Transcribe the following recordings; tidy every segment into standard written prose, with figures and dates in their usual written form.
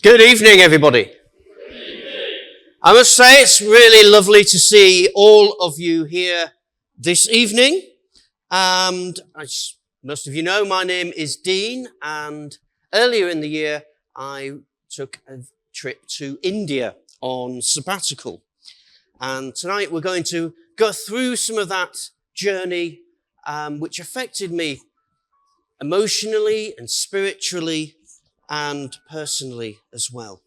Good evening, everybody. I must say it's really lovely to see all of you here this evening. And as most of you know, my name is Dean, and earlier in the year, I took a trip to India on sabbatical. And tonight we're going to go through some of that journey, which affected me emotionally and spiritually and personally as well.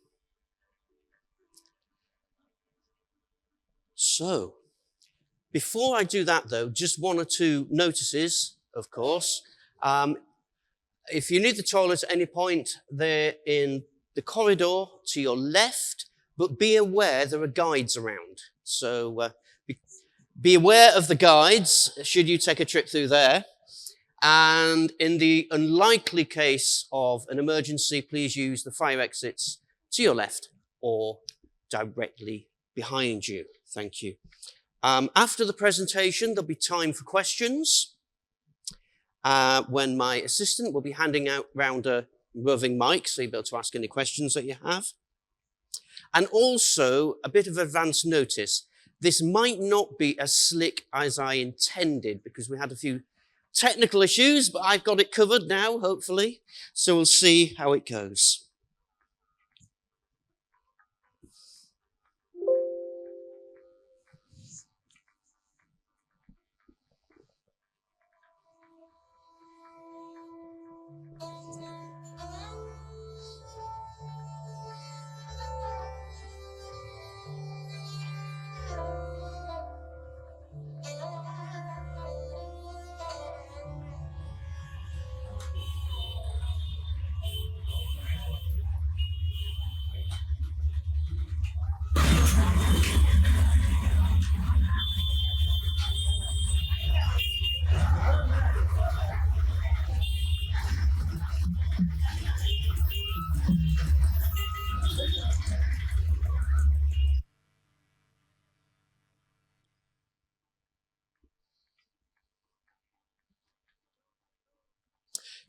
So, before I do that though, just one or two notices, of course. If you need the toilet at any point, they're in the corridor to your left, but be aware there are guides around. So, be aware of the guides should you take a trip through there. And in the unlikely case of an emergency, please use the fire exits to your left or directly behind you. Thank you. After the presentation, there'll be time for questions when my assistant will be handing out round a roving mic, so you'll be able to ask any questions that you have. And also, a bit of advance notice. This might not be as slick as I intended because we had a few technical issues, but I've got it covered now, hopefully. So we'll see how it goes.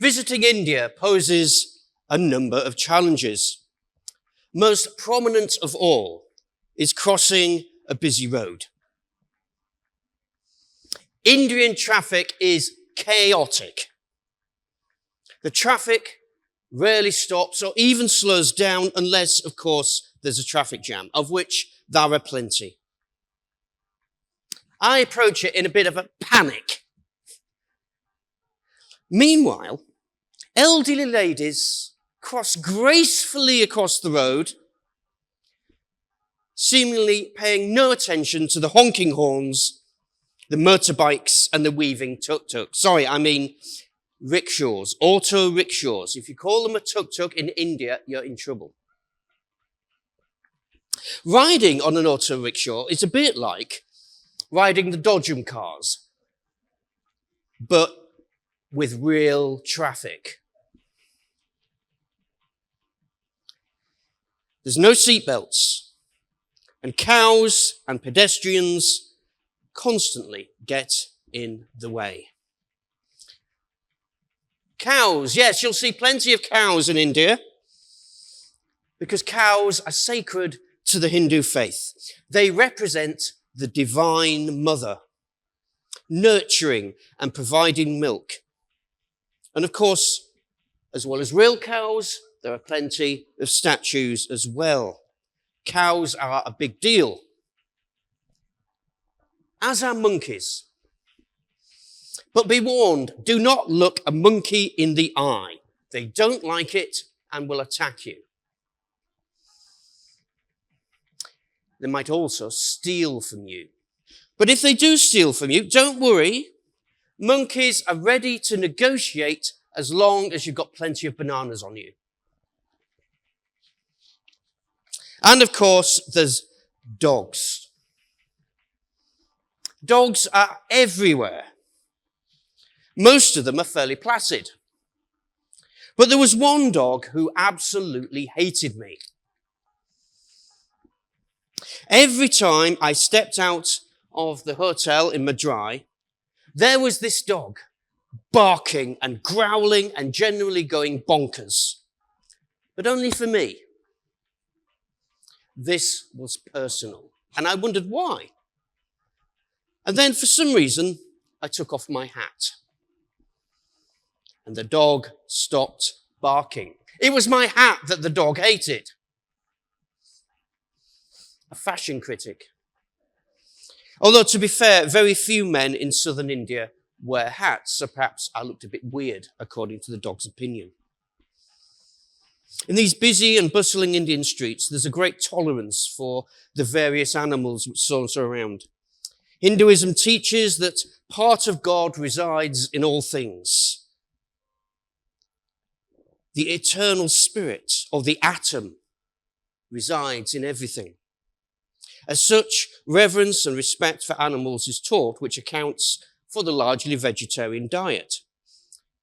Visiting India poses a number of challenges. Most prominent of all is crossing a busy road. Indian traffic is chaotic. The traffic rarely stops or even slows down unless, of course, there's a traffic jam, of which there are plenty. I approach it in a bit of a panic. Meanwhile, elderly ladies cross gracefully across the road, seemingly paying no attention to the honking horns, the motorbikes, and the weaving tuk-tuk. Sorry, I mean rickshaws, auto rickshaws. If you call them a tuk-tuk in India, you're in trouble. Riding on an auto rickshaw is a bit like riding the Dodgem cars, but with real traffic. There's no seatbelts, and cows and pedestrians constantly get in the way. Cows, yes, you'll see plenty of cows in India because cows are sacred to the Hindu faith. They represent the divine mother, nurturing and providing milk. And of course, as well as real cows, there are plenty of statues as well. Cows are a big deal, as are monkeys. But be warned, do not look a monkey in the eye. They don't like it and will attack you. They might also steal from you. But if they do steal from you, don't worry. Monkeys are ready to negotiate as long as you've got plenty of bananas on you. And of course, there's dogs. Dogs are everywhere. Most of them are fairly placid. But there was one dog who absolutely hated me. Every time I stepped out of the hotel in Madurai, there was this dog barking and growling and generally going bonkers. But only for me. this was personal. And I wondered why. And then for some reason, I took off my hat. And the dog stopped barking. It was my hat that the dog hated. A fashion critic. Although, to be fair, very few men in southern India wear hats, so perhaps I looked a bit weird, according to the dog's opinion. In these busy and bustling Indian streets, there's a great tolerance for the various animals which saunter around. Hinduism teaches that part of God resides in all things. The eternal spirit of the atom resides in everything. As such, reverence and respect for animals is taught, which accounts for the largely vegetarian diet.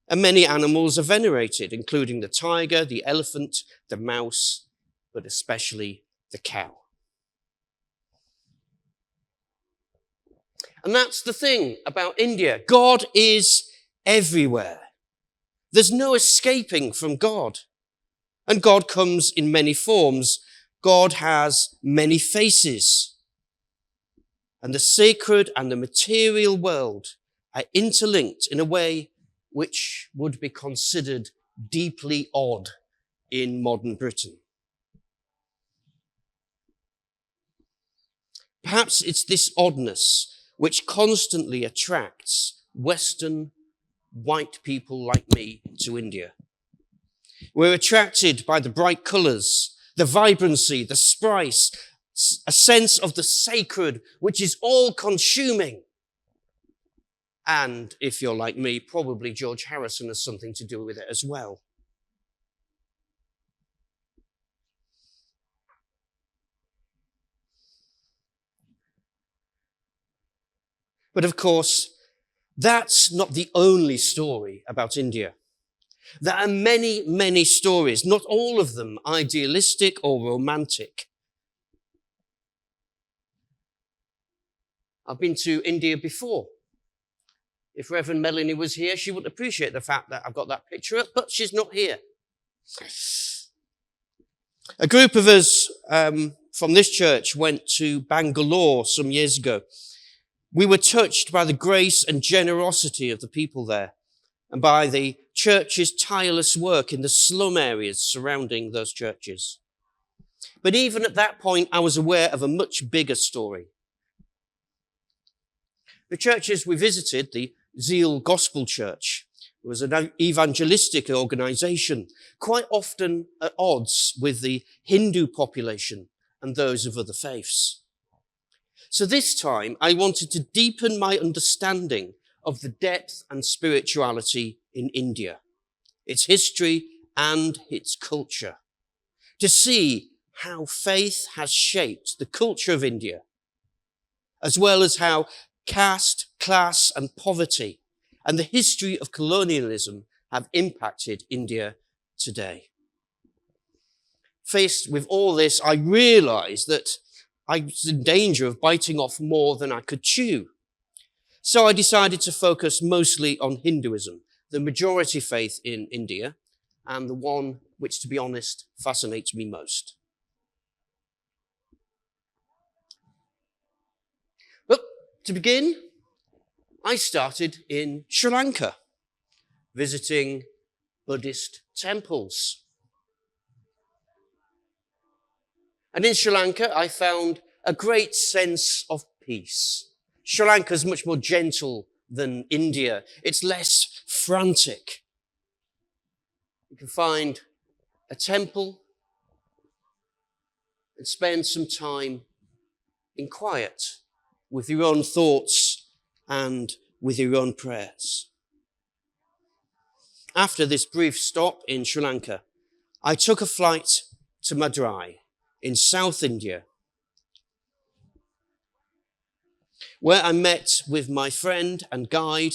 And many animals are venerated, including the tiger, the elephant, the mouse, but especially the cow. And that's the thing about India. God is everywhere. There's no escaping from God. And God comes in many forms. God has many faces. And the sacred and the material world are interlinked in a way which would be considered deeply odd in modern Britain. Perhaps it's this oddness which constantly attracts Western white people like me to India. We're attracted by the bright colours, the vibrancy, the spice, a sense of the sacred, which is all-consuming. And if you're like me, probably George Harrison has something to do with it as well. But of course, that's not the only story about India. There are many, many stories, not all of them idealistic or romantic. I've been to India before. If Reverend Melanie was here, she would appreciate the fact that I've got that picture up, but she's not here. A group of us from this church went to Bangalore some years ago. We were touched by the grace and generosity of the people there and by the church's tireless work in the slum areas surrounding those churches. But even at that point, I was aware of a much bigger story. The churches we visited, the Zeal Gospel Church, was an evangelistic organization, quite often at odds with the Hindu population and those of other faiths. So this time, I wanted to deepen my understanding of the depth and spirituality in India, its history and its culture, to see how faith has shaped the culture of India, as well as how caste, class, and poverty, and the history of colonialism have impacted India today. Faced with all this, I realized that I was in danger of biting off more than I could chew. So I decided to focus mostly on Hinduism, the majority faith in India, and the one which, to be honest, fascinates me most. But to begin, I started in Sri Lanka, visiting Buddhist temples. And in Sri Lanka, I found a great sense of peace. Sri Lanka is much more gentle than India. It's less frantic. You can find a temple and spend some time in quiet with your own thoughts and with your own prayers. After this brief stop in Sri Lanka, I took a flight to Madurai in South India, where I met with my friend and guide,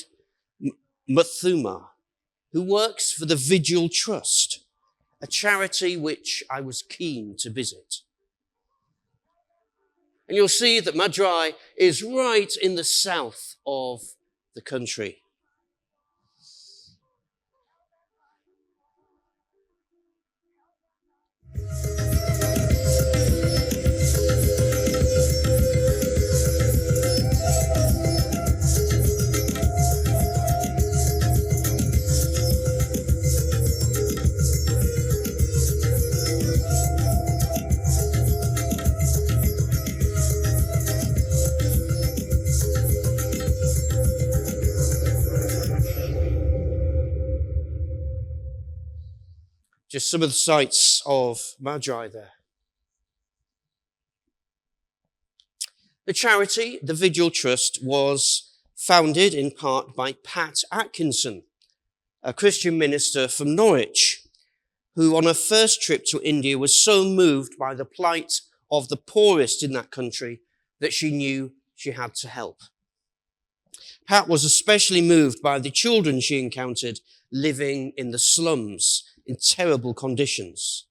Muthuma, who works for the Vigil Trust, a charity which I was keen to visit. And you'll see that Madurai is right in the south of the country. Just some of the sights of Magi there. The charity, the Vigil Trust, was founded in part by Pat Atkinson, a Christian minister from Norwich, who on her first trip to India was so moved by the plight of the poorest in that country that she knew she had to help. Pat was especially moved by the children she encountered living in the slums in terrible conditions.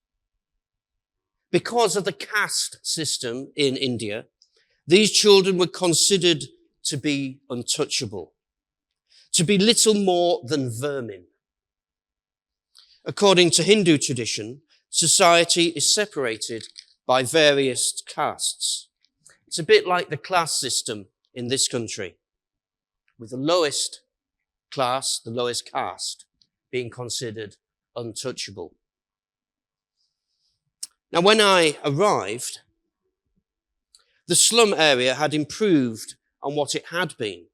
Because of the caste system in India, these children were considered to be untouchable, to be little more than vermin. According to Hindu tradition, society is separated by various castes. It's a bit like the class system in this country, with the lowest class, the lowest caste, being considered untouchable. Now, when I arrived, the slum area had improved on what it had been,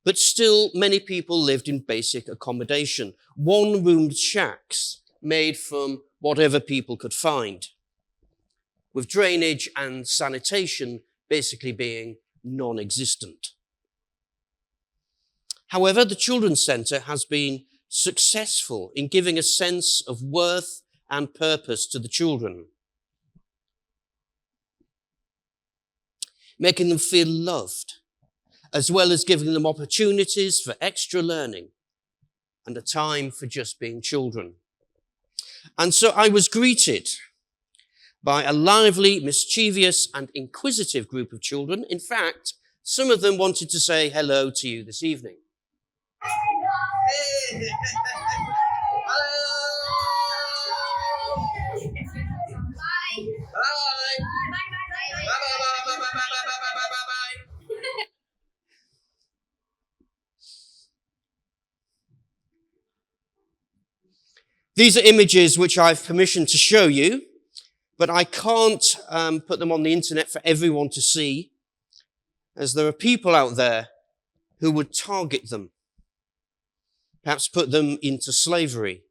but still many people lived in basic accommodation, one-roomed shacks made from whatever people could find, with drainage and sanitation basically being non-existent. However, the Children's Centre has been successful in giving a sense of worth and purpose to the children, making them feel loved, as well as giving them opportunities for extra learning and a time for just being children. And so I was greeted by a lively, mischievous, and inquisitive group of children. In fact, some of them wanted to say hello to you this evening. Hey. Hello. Bye. Bye. These are images which I've permission to show you, but I can't put them on the internet for everyone to see, as there are people out there who would target them, perhaps put them into slavery,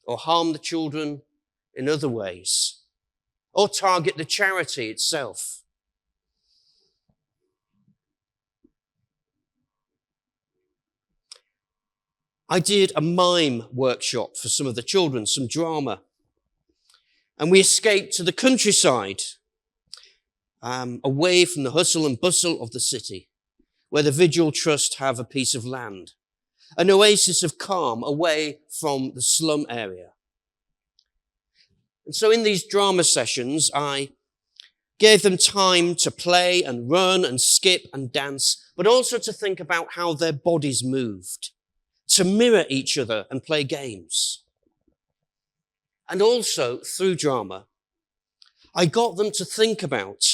or harm the children in other ways, or target the charity itself. I did a mime workshop for some of the children, some drama, and we escaped to the countryside, away from the hustle and bustle of the city, where the Vigil Trust have a piece of land, an oasis of calm away from the slum area. And so in these drama sessions, I gave them time to play and run and skip and dance, but also to think about how their bodies moved, to mirror each other and play games. And also, through drama, I got them to think about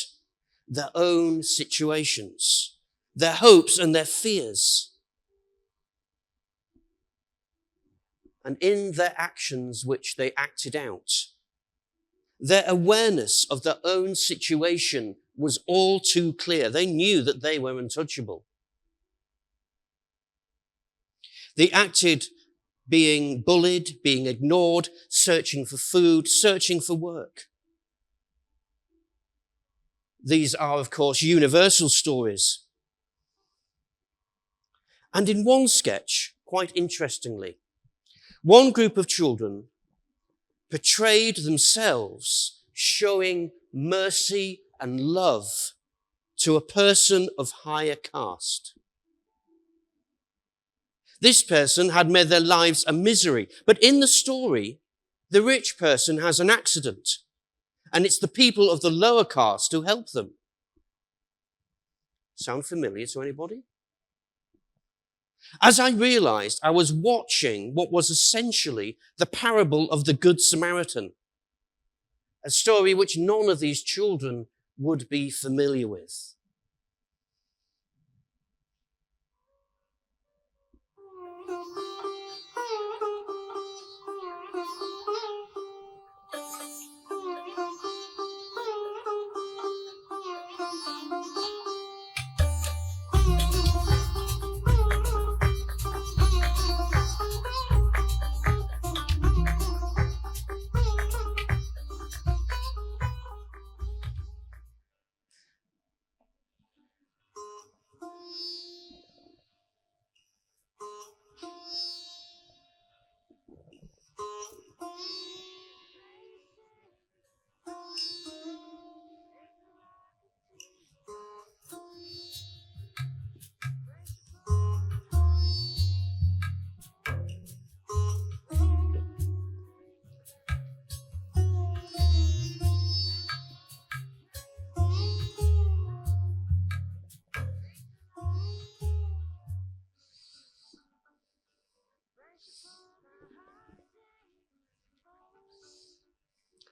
their own situations, their hopes and their fears. And in their actions which they acted out, their awareness of their own situation was all too clear. They knew that they were untouchable. They acted being bullied, being ignored, searching for food, searching for work. These are, of course, universal stories. And in one sketch, quite interestingly, one group of children portrayed themselves showing mercy and love to a person of higher caste. This person had made their lives a misery. But in the story, the rich person has an accident, and it's the people of the lower caste who help them. Sound familiar to anybody? As I realized, I was watching what was essentially the parable of the Good Samaritan, a story which none of these children would be familiar with.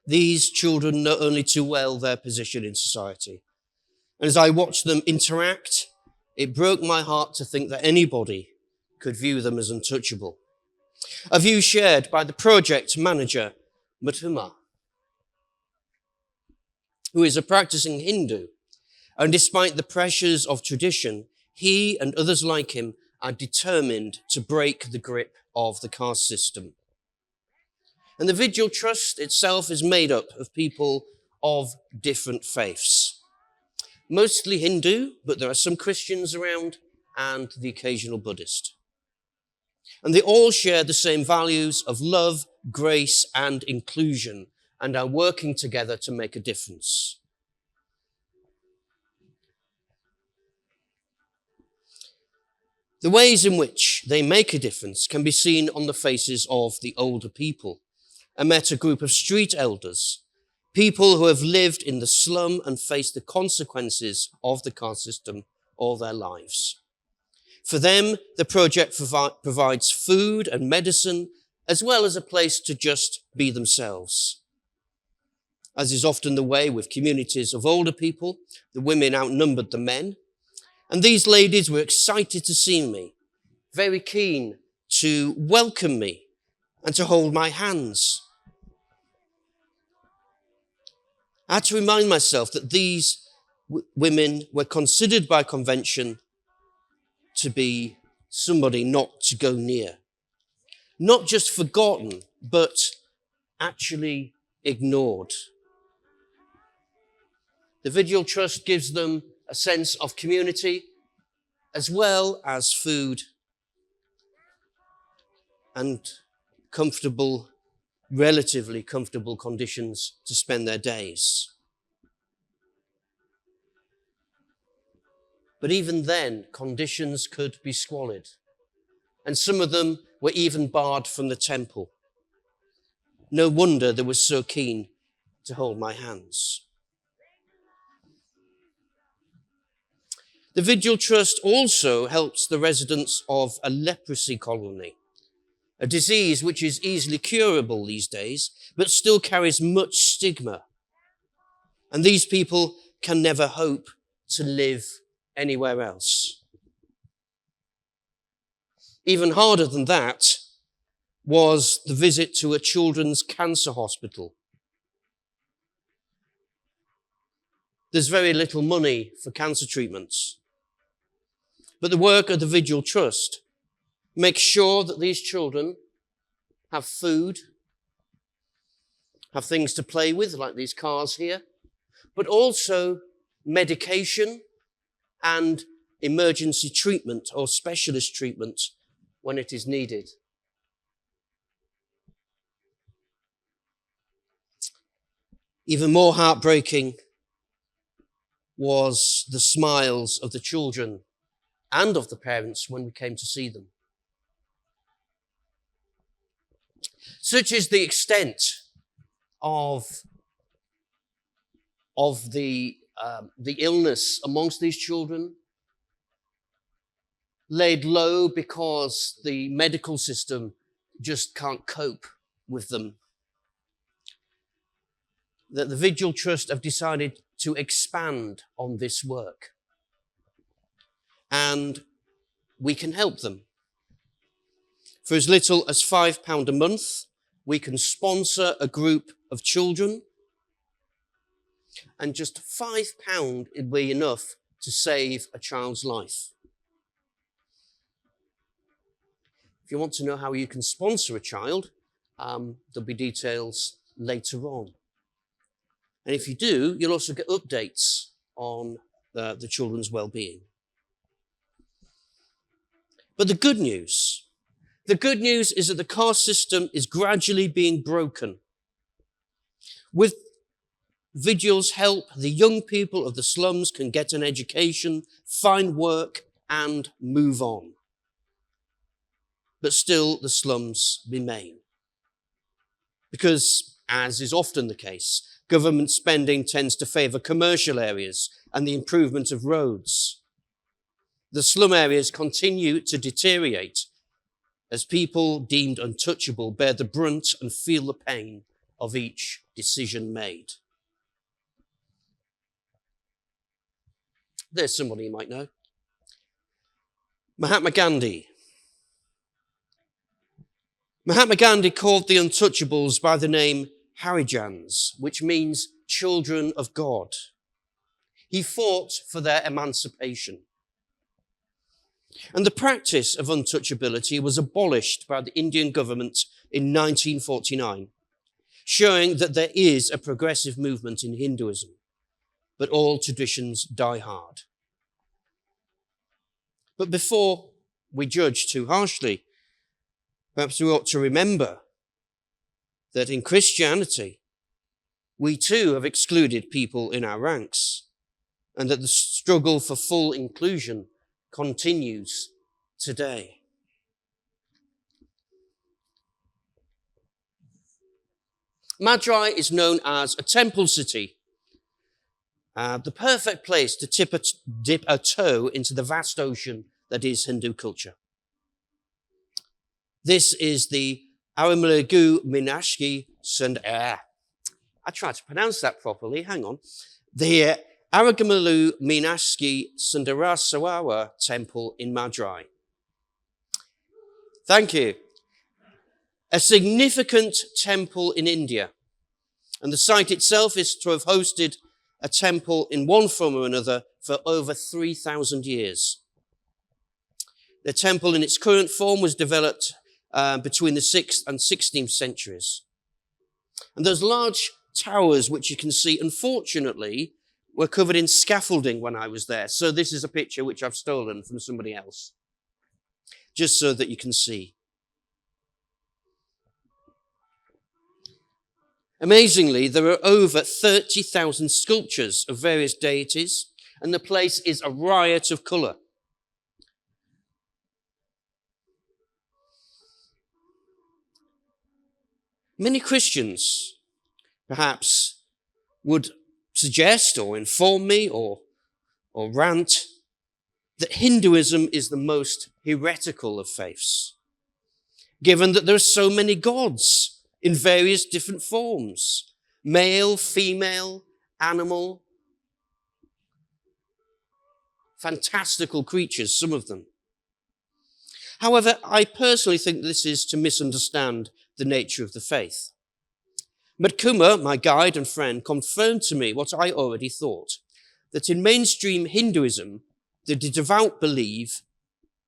these children know only too well their position in society. And as I watched them interact, it broke my heart to think that anybody could view them as untouchable. A view shared by the project manager, Mathuma, who is a practicing Hindu. And despite the pressures of tradition, he and others like him are determined to break the grip of the caste system. And the Vigil Trust itself is made up of people of different faiths. Mostly Hindu, but there are some Christians around and the occasional Buddhist. And they all share the same values of love, grace, and inclusion, and are working together to make a difference. The ways in which they make a difference can be seen on the faces of the older people. I met a group of street elders, people who have lived in the slum and faced the consequences of the caste system all their lives. For them, the project provides food and medicine, as well as a place to just be themselves. As is often the way with communities of older people, the women outnumbered the men. And these ladies were excited to see me, very keen to welcome me and to hold my hands. I had to remind myself that these women were considered by convention to be somebody not to go near. Not just forgotten, but actually ignored. The Vigil Trust gives them a sense of community, as well as food and relatively comfortable conditions to spend their days. But even then, conditions could be squalid, and some of them were even barred from the temple. No wonder they were so keen to hold my hands. The Vigil Trust also helps the residents of a leprosy colony, a disease which is easily curable these days, but still carries much stigma. And these people can never hope to live anywhere else. Even harder than that was the visit to a children's cancer hospital. There's very little money for cancer treatments. But the work of the Vigil Trust makes sure that these children have food, have things to play with, like these cars here, but also medication and emergency treatment or specialist treatment when it is needed. Even more heartbreaking was the smiles of the children and of the parents when we came to see them. Such is the extent of the illness amongst these children, laid low because the medical system just can't cope with them, that the Vigil Trust have decided to expand on this work. And we can help them. For as little as £5 a month, we can sponsor a group of children. And just £5 would be enough to save a child's life. If you want to know how you can sponsor a child, there'll be details later on. And if you do, you'll also get updates on the children's well-being. But the good news is that the caste system is gradually being broken. With Vigil's help, the young people of the slums can get an education, find work, and move on. But still, the slums remain. Because, as is often the case, government spending tends to favour commercial areas and the improvement of roads. The slum areas continue to deteriorate as people deemed untouchable bear the brunt and feel the pain of each decision made. There's somebody you might know. Mahatma Gandhi. Mahatma Gandhi called the untouchables by the name Harijans, which means children of God. He fought for their emancipation. And the practice of untouchability was abolished by the Indian government in 1949, showing that there is a progressive movement in Hinduism, but all traditions die hard. But before we judge too harshly, perhaps we ought to remember that in Christianity, we too have excluded people in our ranks, and that the struggle for full inclusion continues today. Madurai is known as a temple city, the perfect place to dip a toe into the vast ocean that is Hindu culture. This is the Aramalu Meenakshi Sundaraswamy. I tried to pronounce that properly, hang on. The Aramalu Meenakshi Sundaraswamy Temple in Madurai. Thank you. A significant temple in India. And the site itself is to have hosted a temple in one form or another for over 3,000 years. The temple in its current form was developed between the 6th and 16th centuries. And those large towers, which you can see, unfortunately, were covered in scaffolding when I was there. So this is a picture which I've stolen from somebody else, just so that you can see. Amazingly, there are over 30,000 sculptures of various deities, and the place is a riot of colour. Many Christians, perhaps, would suggest or inform me or rant that Hinduism is the most heretical of faiths, given that there are so many gods in various different forms, male, female, animal, fantastical creatures, some of them. However, I personally think this is to misunderstand the nature of the faith. But Kumar, my guide and friend, confirmed to me what I already thought, that in mainstream Hinduism, the devout believe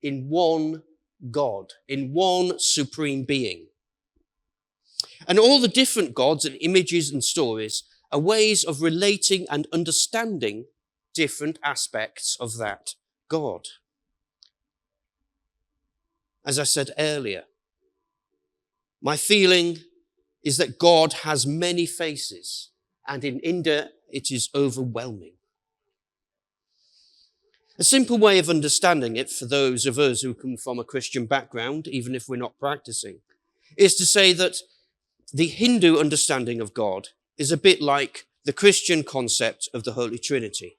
in one God, in one supreme being. And all the different gods and images and stories are ways of relating and understanding different aspects of that God. As I said earlier, my feeling is that God has many faces, and in India it is overwhelming. A simple way of understanding it for those of us who come from a Christian background, even if we're not practicing, is to say that the Hindu understanding of God is a bit like the Christian concept of the Holy Trinity.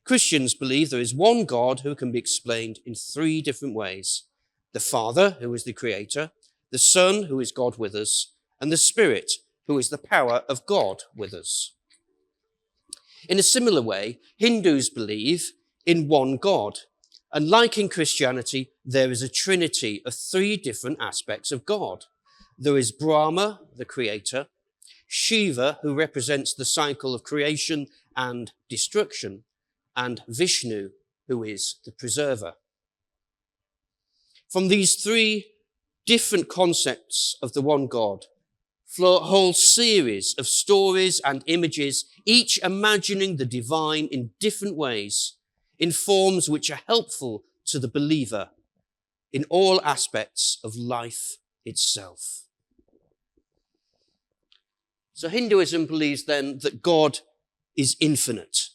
Christians believe there is one God who can be explained in three different ways: the Father, who is the Creator, the Son, who is God with us, and the Spirit, who is the power of God with us. In a similar way, Hindus believe in one God, and like in Christianity, there is a trinity of three different aspects of God. There is Brahma, the Creator, Shiva, who represents the cycle of creation and destruction, and Vishnu, who is the preserver. From these three different concepts of the one God flow a whole series of stories and images, each imagining the divine in different ways, in forms which are helpful to the believer in all aspects of life itself. So Hinduism believes then that God is infinite,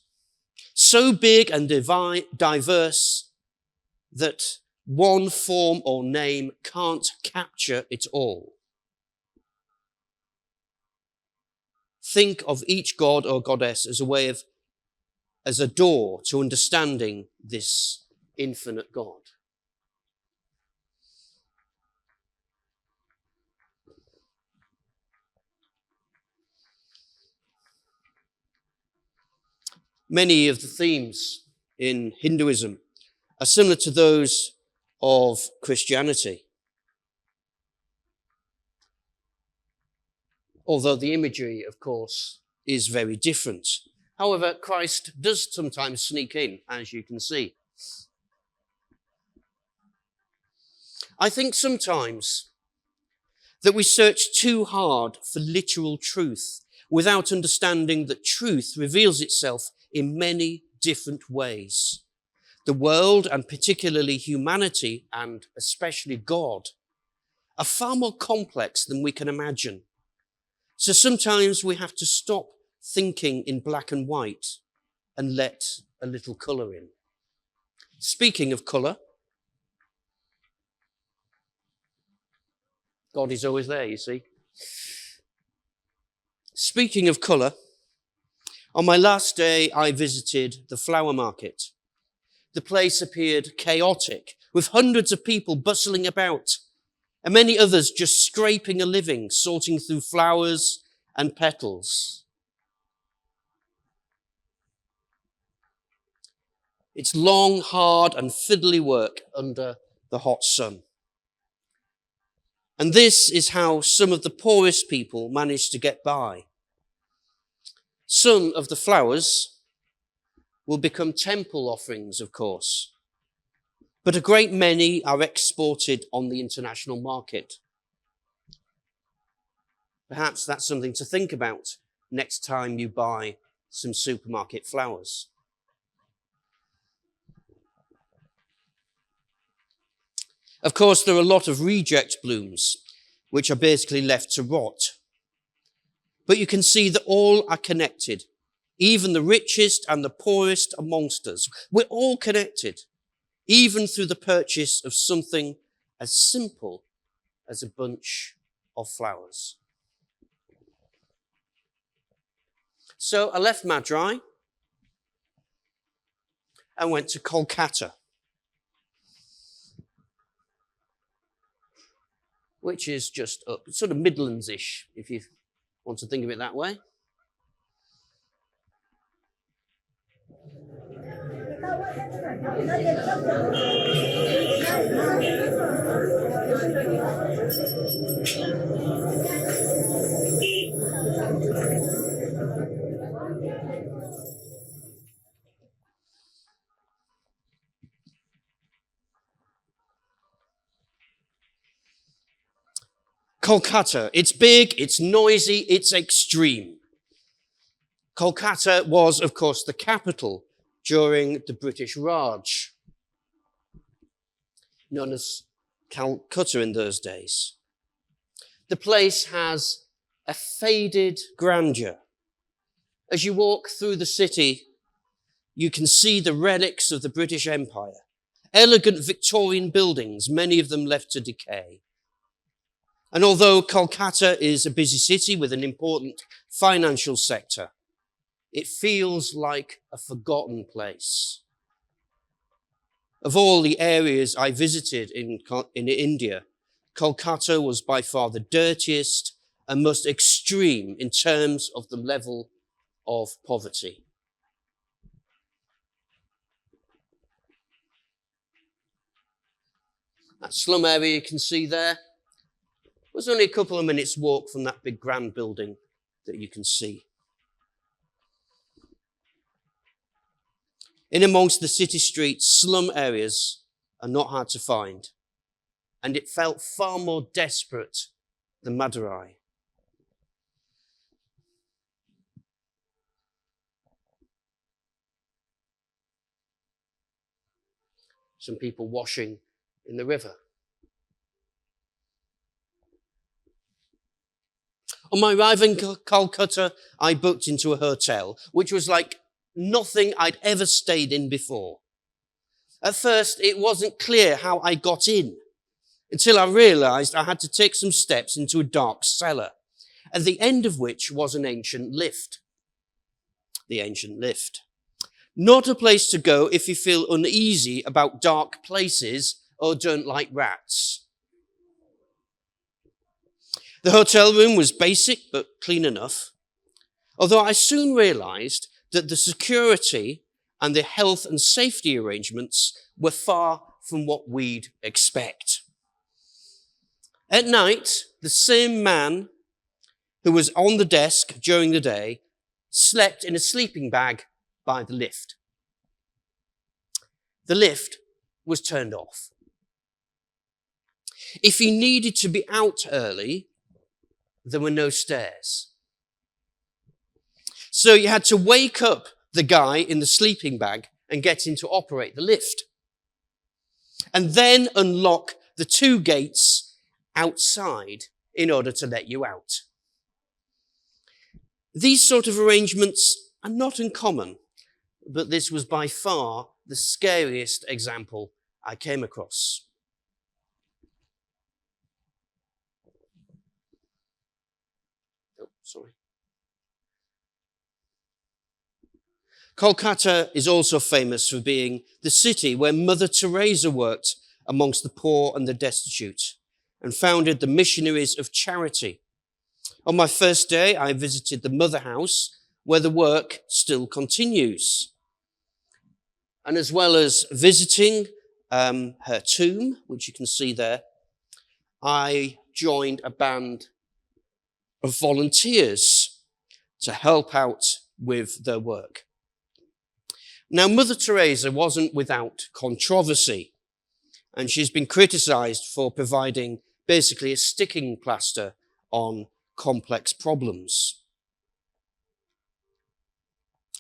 so big and diverse that one form or name can't capture it all. Think of each god or goddess as a door to understanding this infinite God. Many of the themes in Hinduism are similar to those of Christianity, although the imagery, of course, is very different. However, Christ does sometimes sneak in, as you can see. I think sometimes that we search too hard for literal truth without understanding that truth reveals itself in many different ways. The world, and particularly humanity, and especially God, are far more complex than we can imagine. So sometimes we have to stop thinking in black and white and let a little colour in. Speaking of colour, God is always there, you see. Speaking of colour, on my last day I visited the flower market. The place appeared chaotic, with hundreds of people bustling about, and many others just scraping a living, sorting through flowers and petals. It's long, hard, and fiddly work under the hot sun. And this is how some of the poorest people manage to get by. Some of the flowers will become temple offerings, of course, but a great many are exported on the international market. Perhaps that's something to think about next time you buy some supermarket flowers. Of course, there are a lot of reject blooms, which are basically left to rot. But you can see that all are connected. Even the richest and the poorest amongst us. We're all connected, even through the purchase of something as simple as a bunch of flowers. So I left Madurai and went to Kolkata, which is just up, sort of Midlands-ish, if you want to think of it that way. Kolkata, it's big, it's noisy, it's extreme. Kolkata was, of course, the capital during the British Raj, known as Calcutta in those days. The place has a faded grandeur. As you walk through the city, you can see the relics of the British Empire, elegant Victorian buildings, many of them left to decay. And although Kolkata is a busy city with an important financial sector, it feels like a forgotten place. Of all the areas I visited in India, Kolkata was by far the dirtiest and most extreme in terms of the level of poverty. That slum area you can see there was only a couple of minutes' walk from that big grand building that you can see. In amongst the city streets, slum areas are not hard to find, and it felt far more desperate than Madurai. Some people washing in the river. On my arrival in Calcutta, I booked into a hotel, which was like nothing I'd ever stayed in before. At first, it wasn't clear how I got in, until I realized I had to take some steps into a dark cellar, at the end of which was an ancient lift. The ancient lift. Not a place to go if you feel uneasy about dark places or don't like rats. The hotel room was basic but clean enough, although I soon realized that the security and the health and safety arrangements were far from what we'd expect. At night, the same man who was on the desk during the day slept in a sleeping bag by the lift. The lift was turned off. If he needed to be out early, there were no stairs. So you had to wake up the guy in the sleeping bag and get him to operate the lift. And then unlock the 2 gates outside in order to let you out. These sort of arrangements are not uncommon, but this was by far the scariest example I came across. Kolkata is also famous for being the city where Mother Teresa worked amongst the poor and the destitute and founded the Missionaries of Charity. On my first day, I visited the Mother House, where the work still continues. And as well as visiting her tomb, which you can see there, I joined a band of volunteers to help out with their work. Now, Mother Teresa wasn't without controversy, and she's been criticized for providing basically a sticking plaster on complex problems,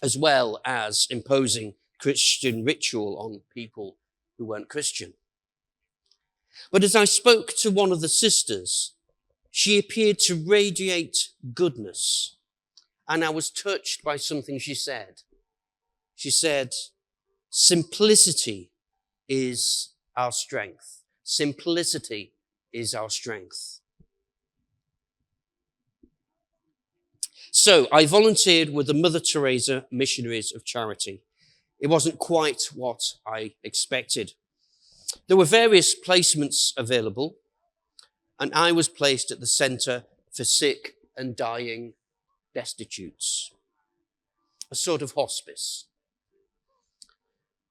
as well as imposing Christian ritual on people who weren't Christian. But as I spoke to one of the sisters, she appeared to radiate goodness, and I was touched by something she said. She said, "Simplicity is our strength. Simplicity is our strength." So I volunteered with the Mother Teresa Missionaries of Charity. It wasn't quite what I expected. There were various placements available, and I was placed at the Centre for Sick and Dying Destitutes, a sort of hospice.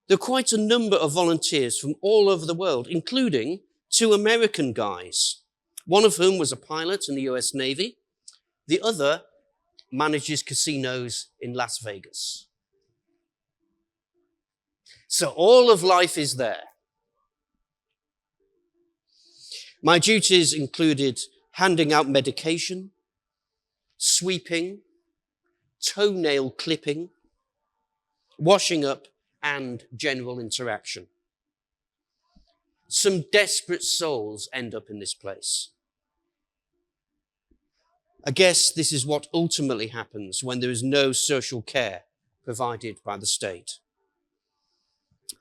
There were quite a number of volunteers from all over the world, including 2 American guys, one of whom was a pilot in the US Navy. The other manages casinos in Las Vegas. So all of life is there. My duties included handing out medication, sweeping, toenail clipping, washing up, and general interaction. Some desperate souls end up in this place. I guess this is what ultimately happens when there is no social care provided by the state.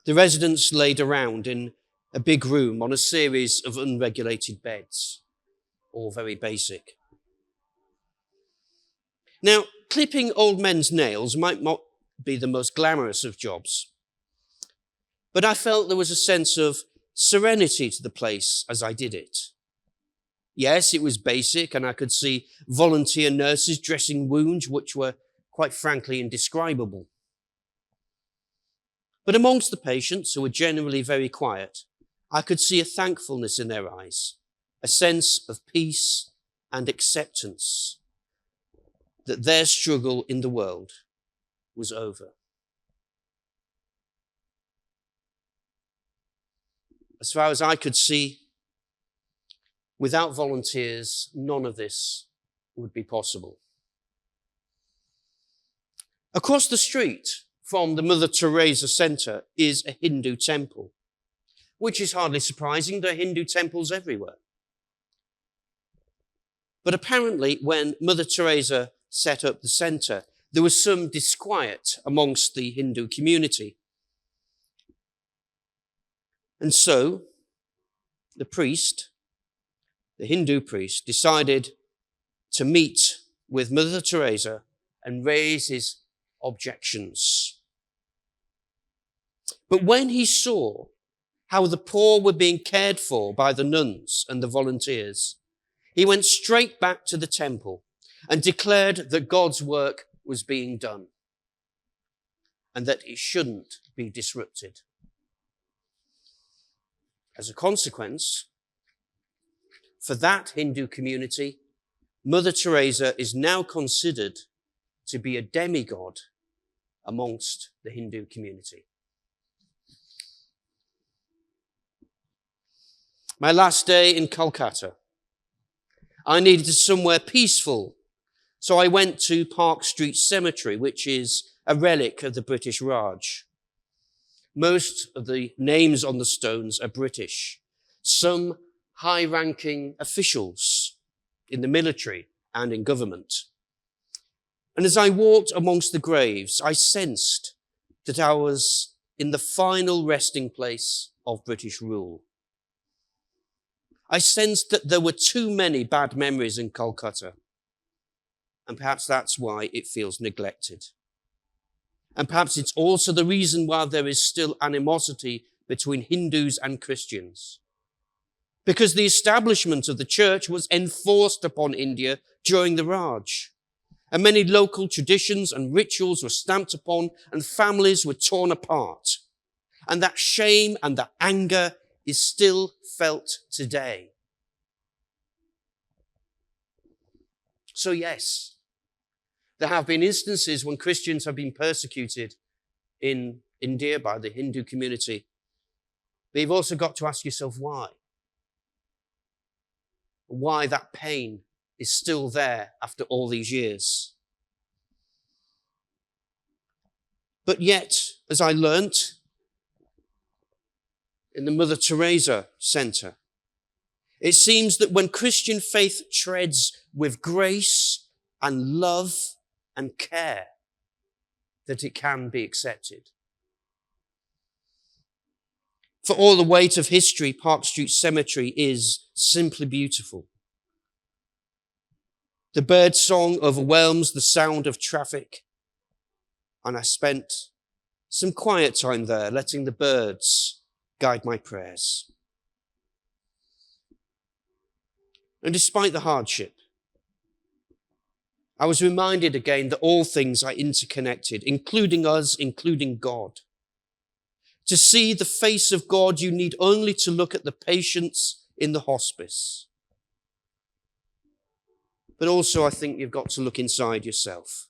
The residents laid around in a big room on a series of unregulated beds, all very basic. Now, clipping old men's nails might not be the most glamorous of jobs, but I felt there was a sense of serenity to the place as I did it. Yes, it was basic, and I could see volunteer nurses dressing wounds which were, quite frankly, indescribable. But amongst the patients, who were generally very quiet, I could see a thankfulness in their eyes, a sense of peace and acceptance that their struggle in the world was over. As far as I could see, without volunteers, none of this would be possible. Across the street from the Mother Teresa Centre is a Hindu temple, which is hardly surprising. There are Hindu temples everywhere. But apparently, when Mother Teresa set up the centre, there was some disquiet amongst the Hindu community. And so, the Hindu priest, decided to meet with Mother Teresa and raise his objections. But when he saw how the poor were being cared for by the nuns and the volunteers, he went straight back to the temple and declared that God's work was being done. and that it shouldn't be disrupted. As a consequence, for that Hindu community, Mother Teresa is now considered to be a demigod amongst the Hindu community. My last day in Kolkata, I needed somewhere peaceful, so I went to Park Street Cemetery, which is a relic of the British Raj. Most of the names on the stones are British. Some high-ranking officials in the military and in government. And as I walked amongst the graves, I sensed that I was in the final resting place of British rule. I sensed that there were too many bad memories in Kolkata, and perhaps that's why it feels neglected. And perhaps it's also the reason why there is still animosity between Hindus and Christians. Because the establishment of the church was enforced upon India during the Raj. And many local traditions and rituals were stamped upon, and families were torn apart. And that shame and that anger is still felt today. So yes, there have been instances when Christians have been persecuted in India by the Hindu community. But you've also got to ask yourself why. Why that pain is still there after all these years. But yet, as I learnt in the Mother Teresa Centre, it seems that when Christian faith treads with grace and love and care, that it can be accepted. For all the weight of history, Park Street Cemetery is simply beautiful. The bird song overwhelms the sound of traffic, and I spent some quiet time there, letting the birds guide my prayers. And despite the hardship, I was reminded again that all things are interconnected, including us, including God. To see the face of God, you need only to look at the patients in the hospice. But also, I think you've got to look inside yourself.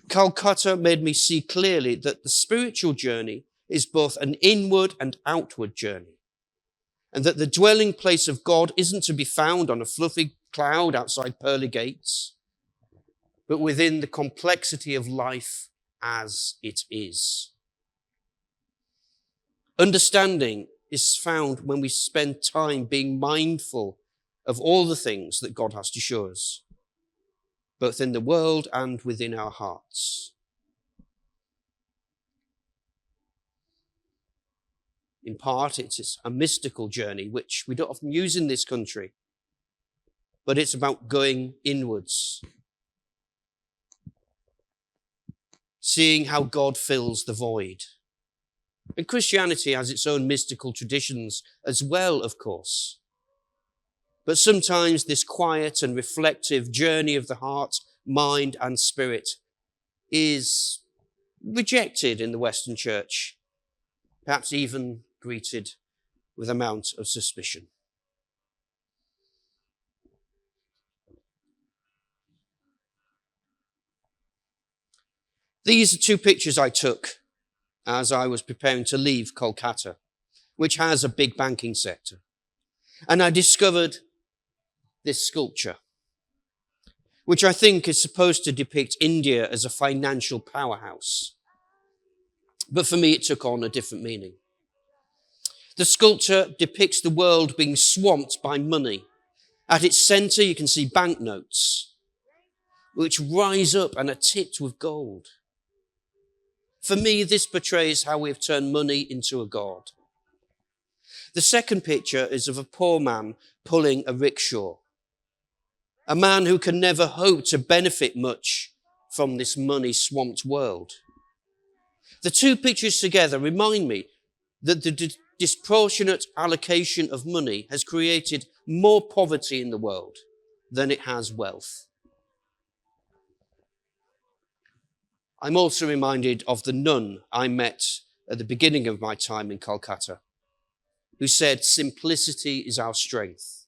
Calcutta made me see clearly that the spiritual journey is both an inward and outward journey, and that the dwelling place of God isn't to be found on a fluffy cloud outside pearly gates, but within the complexity of life as it is. Understanding is found when we spend time being mindful of all the things that God has to show us, both in the world and within our hearts. In part, it's a mystical journey, which we don't often use in this country, but it's about going inwards, seeing how God fills the void. And Christianity has its own mystical traditions as well, of course. But sometimes this quiet and reflective journey of the heart, mind, and spirit is rejected in the Western Church, perhaps even greeted with an amount of suspicion. These are two pictures I took as I was preparing to leave Kolkata, which has a big banking sector. And I discovered this sculpture, which I think is supposed to depict India as a financial powerhouse. But for me, it took on a different meaning. The sculpture depicts the world being swamped by money. At its center, you can see banknotes, which rise up and are tipped with gold. For me, this portrays how we have turned money into a god. The second picture is of a poor man pulling a rickshaw, a man who can never hope to benefit much from this money-swamped world. The two pictures together remind me that the disproportionate allocation of money has created more poverty in the world than it has wealth. I'm also reminded of the nun I met at the beginning of my time in Kolkata, who said, simplicity is our strength.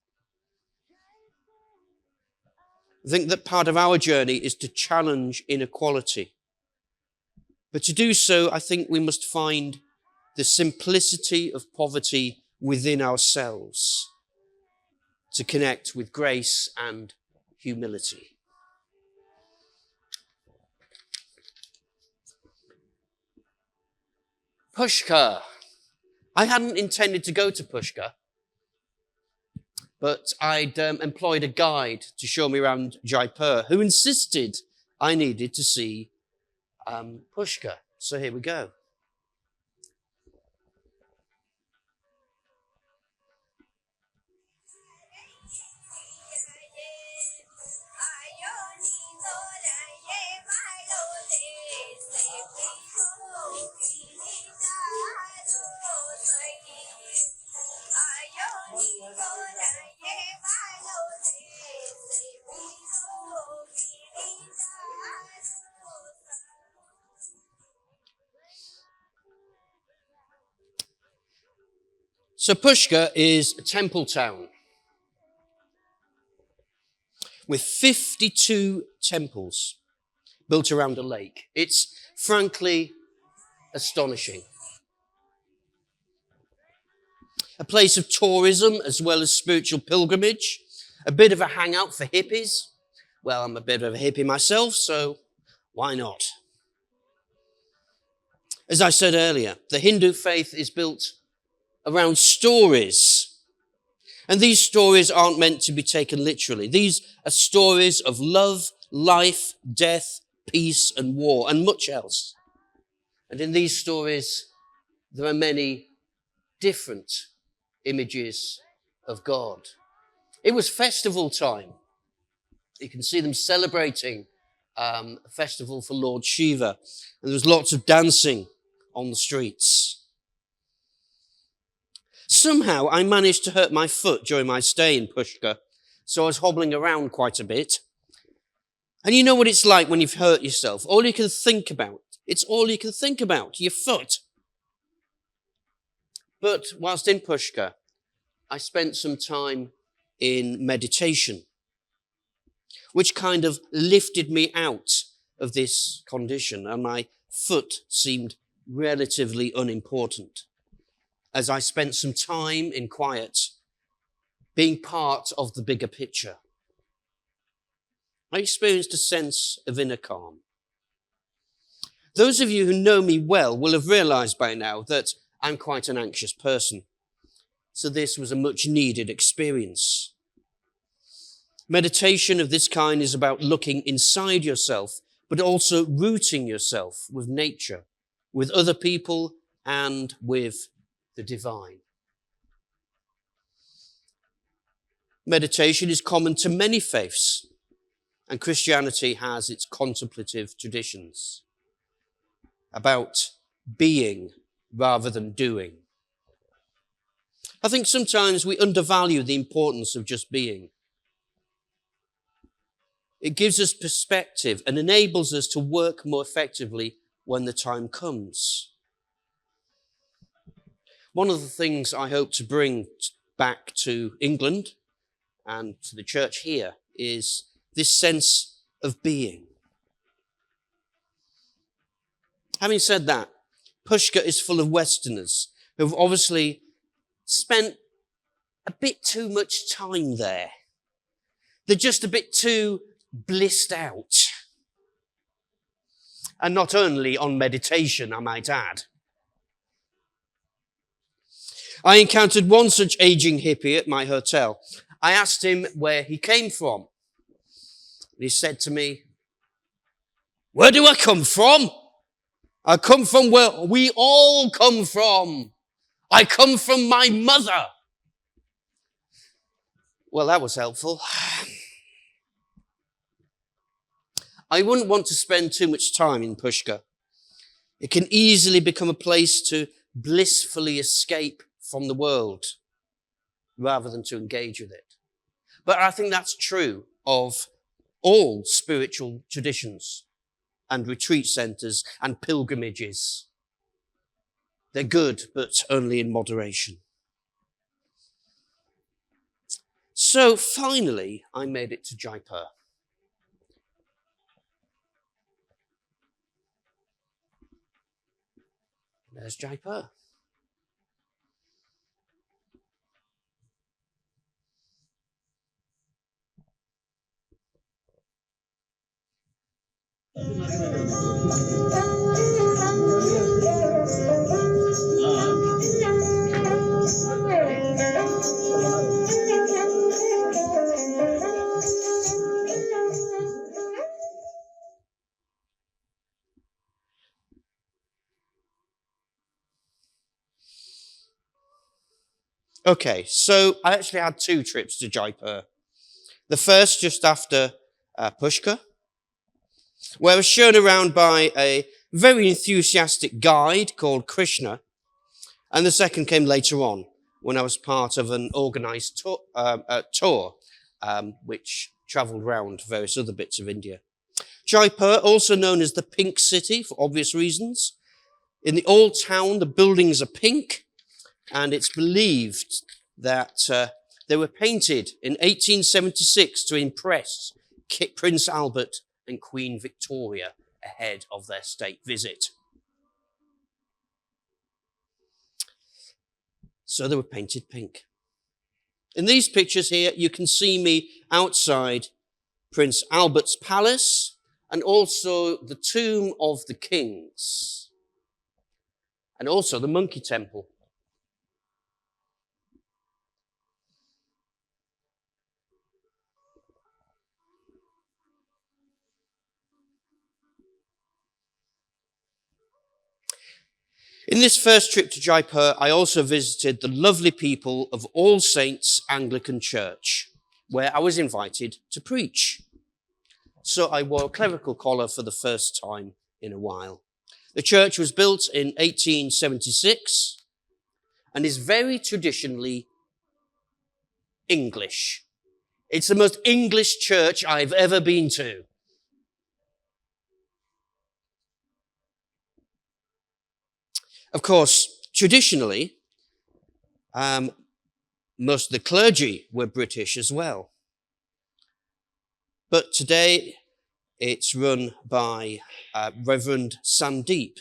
I think that part of our journey is to challenge inequality. But to do so, I think we must find the simplicity of poverty within ourselves to connect with grace and humility. Pushkar. I hadn't intended to go to Pushkar, but I'd employed a guide to show me around Jaipur who insisted I needed to see Pushkar. So here we go. So Pushkar is a temple town with 52 temples built around a lake. It's frankly astonishing. A place of tourism as well as spiritual pilgrimage, a bit of a hangout for hippies. Well, I'm a bit of a hippie myself, so why not? As I said earlier, the Hindu faith is built around stories. And these stories aren't meant to be taken literally. These are stories of love, life, death, peace, and war, and much else. And in these stories, there are many different images of God. It was festival time. You can see them celebrating a festival for Lord Shiva. And there was lots of dancing on the streets. Somehow I managed to hurt my foot during my stay in Pushkar, so I was hobbling around quite a bit. And you know what it's like when you've hurt yourself. All you can think about, your foot. But whilst in Pushkar, I spent some time in meditation, which kind of lifted me out of this condition, and my foot seemed relatively unimportant, as I spent some time in quiet, being part of the bigger picture. I experienced a sense of inner calm. Those of you who know me well will have realized by now that I'm quite an anxious person. So this was a much needed experience. Meditation of this kind is about looking inside yourself, but also rooting yourself with nature, with other people, and with the divine. Meditation is common to many faiths, and Christianity has its contemplative traditions about being rather than doing. I think sometimes we undervalue the importance of just being. It gives us perspective and enables us to work more effectively when the time comes. One of the things I hope to bring back to England and to the church here is this sense of being. Having said that, Pushkar is full of Westerners who have obviously spent a bit too much time there. They're just a bit too blissed out. And not only on meditation, I might add. I encountered one such aging hippie at my hotel. I asked him where he came from. He said to me, "Where do I come from? I come from where we all come from. I come from my mother." Well, that was helpful. I wouldn't want to spend too much time in Pushkar. It can easily become a place to blissfully escape from the world rather than to engage with it. But I think that's true of all spiritual traditions and retreat centres and pilgrimages. They're good, but only in moderation. So finally, I made it to Jaipur. There's Jaipur. Okay, so I actually had 2 trips to Jaipur. The first just after Pushkar, where I was shown around by a very enthusiastic guide called Krishna. And the second came later on, when I was part of an organised tour, which travelled around various other bits of India. Jaipur, also known as the Pink City for obvious reasons. In the old town, the buildings are pink, and it's believed that they were painted in 1876 to impress Prince Albert and Queen Victoria ahead of their state visit. So they were painted pink. In these pictures here, you can see me outside Prince Albert's palace and also the tomb of the kings and also the monkey temple. In this first trip to Jaipur, I also visited the lovely people of All Saints Anglican Church, where I was invited to preach. So I wore a clerical collar for the first time in a while. The church was built in 1876 and is very traditionally English. It's the most English church I've ever been to. Of course, traditionally, most of the clergy were British as well. But today, it's run by Reverend Sandeep,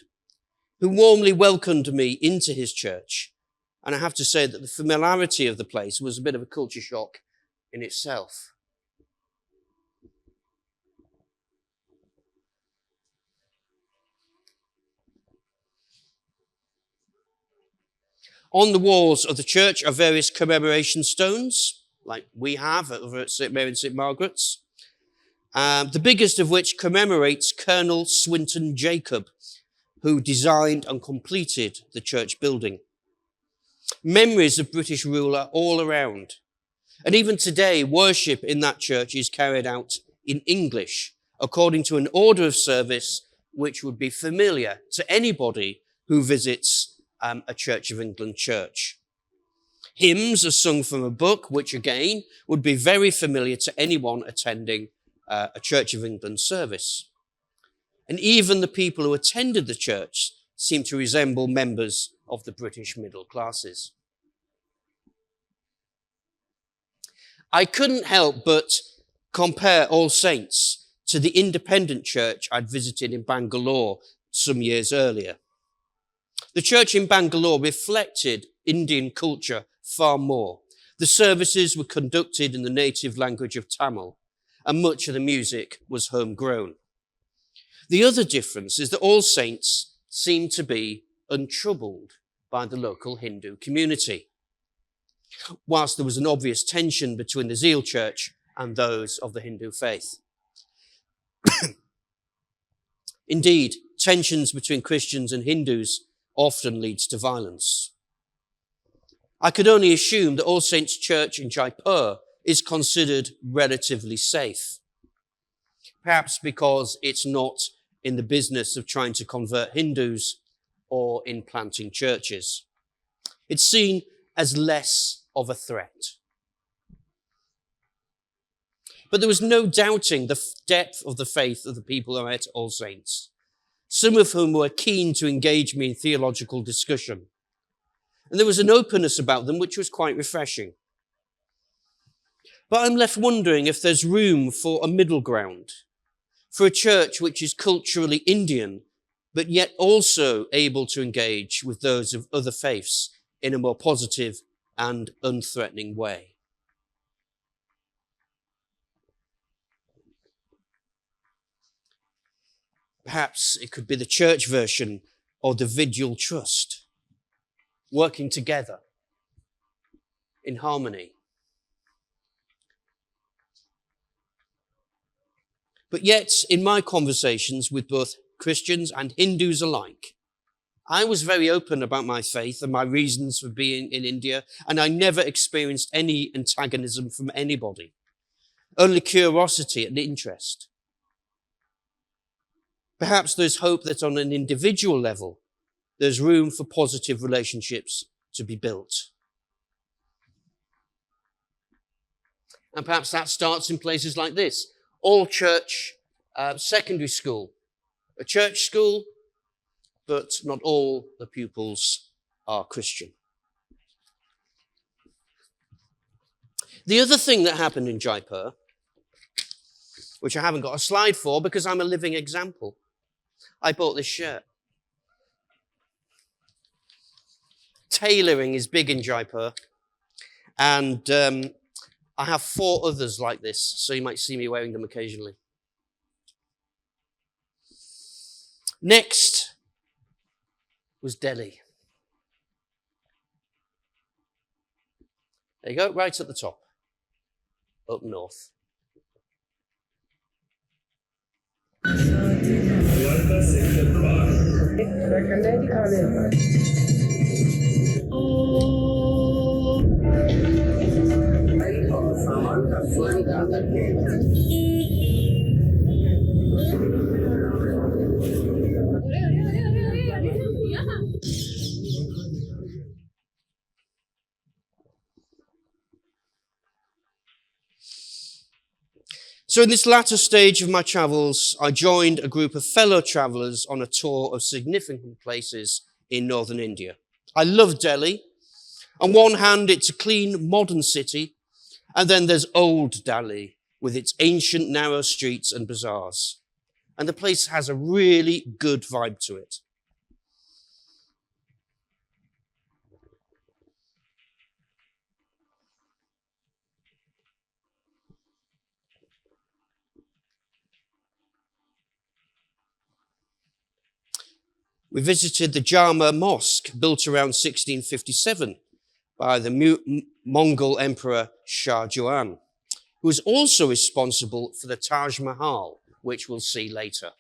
who warmly welcomed me into his church. And I have to say that the familiarity of the place was a bit of a culture shock in itself. On the walls of the church are various commemoration stones, like we have over at St. Mary and St. Margaret's. The biggest of which commemorates Colonel Swinton Jacob, who designed and completed the church building. Memories of British rule are all around. And even today, worship in that church is carried out in English, according to an order of service which would be familiar to anybody who visits a Church of England church. Hymns are sung from a book, which again would be very familiar to anyone attending a Church of England service. And even the people who attended the church seem to resemble members of the British middle classes. I couldn't help but compare All Saints to the independent church I'd visited in Bangalore some years earlier. The church in Bangalore reflected Indian culture far more. The services were conducted in the native language of Tamil, and much of the music was homegrown. The other difference is that All Saints seemed to be untroubled by the local Hindu community, whilst there was an obvious tension between the Zeal Church and those of the Hindu faith. Indeed, tensions between Christians and Hindus often leads to violence. I could only assume that All Saints Church in Jaipur is considered relatively safe. Perhaps because it's not in the business of trying to convert Hindus or in planting churches. It's seen as less of a threat. But there was no doubting the depth of the faith of the people who were at All Saints, some of whom were keen to engage me in theological discussion. And there was an openness about them which was quite refreshing. But I'm left wondering if there's room for a middle ground, for a church which is culturally Indian, but yet also able to engage with those of other faiths in a more positive and unthreatening way. Perhaps it could be the church version or the Vidual Trust, working together in harmony. But yet, in my conversations with both Christians and Hindus alike, I was very open about my faith and my reasons for being in India, and I never experienced any antagonism from anybody, only curiosity and interest. Perhaps there's hope that on an individual level, there's room for positive relationships to be built. And perhaps that starts in places like this. All church secondary school. A church school, but not all the pupils are Christian. The other thing that happened in Jaipur, which I haven't got a slide for because I'm a living example, I bought this shirt. Tailoring is big in Jaipur, and I have 4 others like this, so you might see me wearing them occasionally. Next was Delhi. There you go, right at the top, up north. So in this latter stage of my travels, I joined a group of fellow travelers on a tour of significant places in northern India. I love Delhi. On one hand, it's a clean, modern city, and then there's old Delhi with its ancient, narrow streets and bazaars. And the place has a really good vibe to it. We visited the Jama Mosque, built around 1657 by the Mongol Emperor Shah Jahan, who was also responsible for the Taj Mahal, which we'll see later.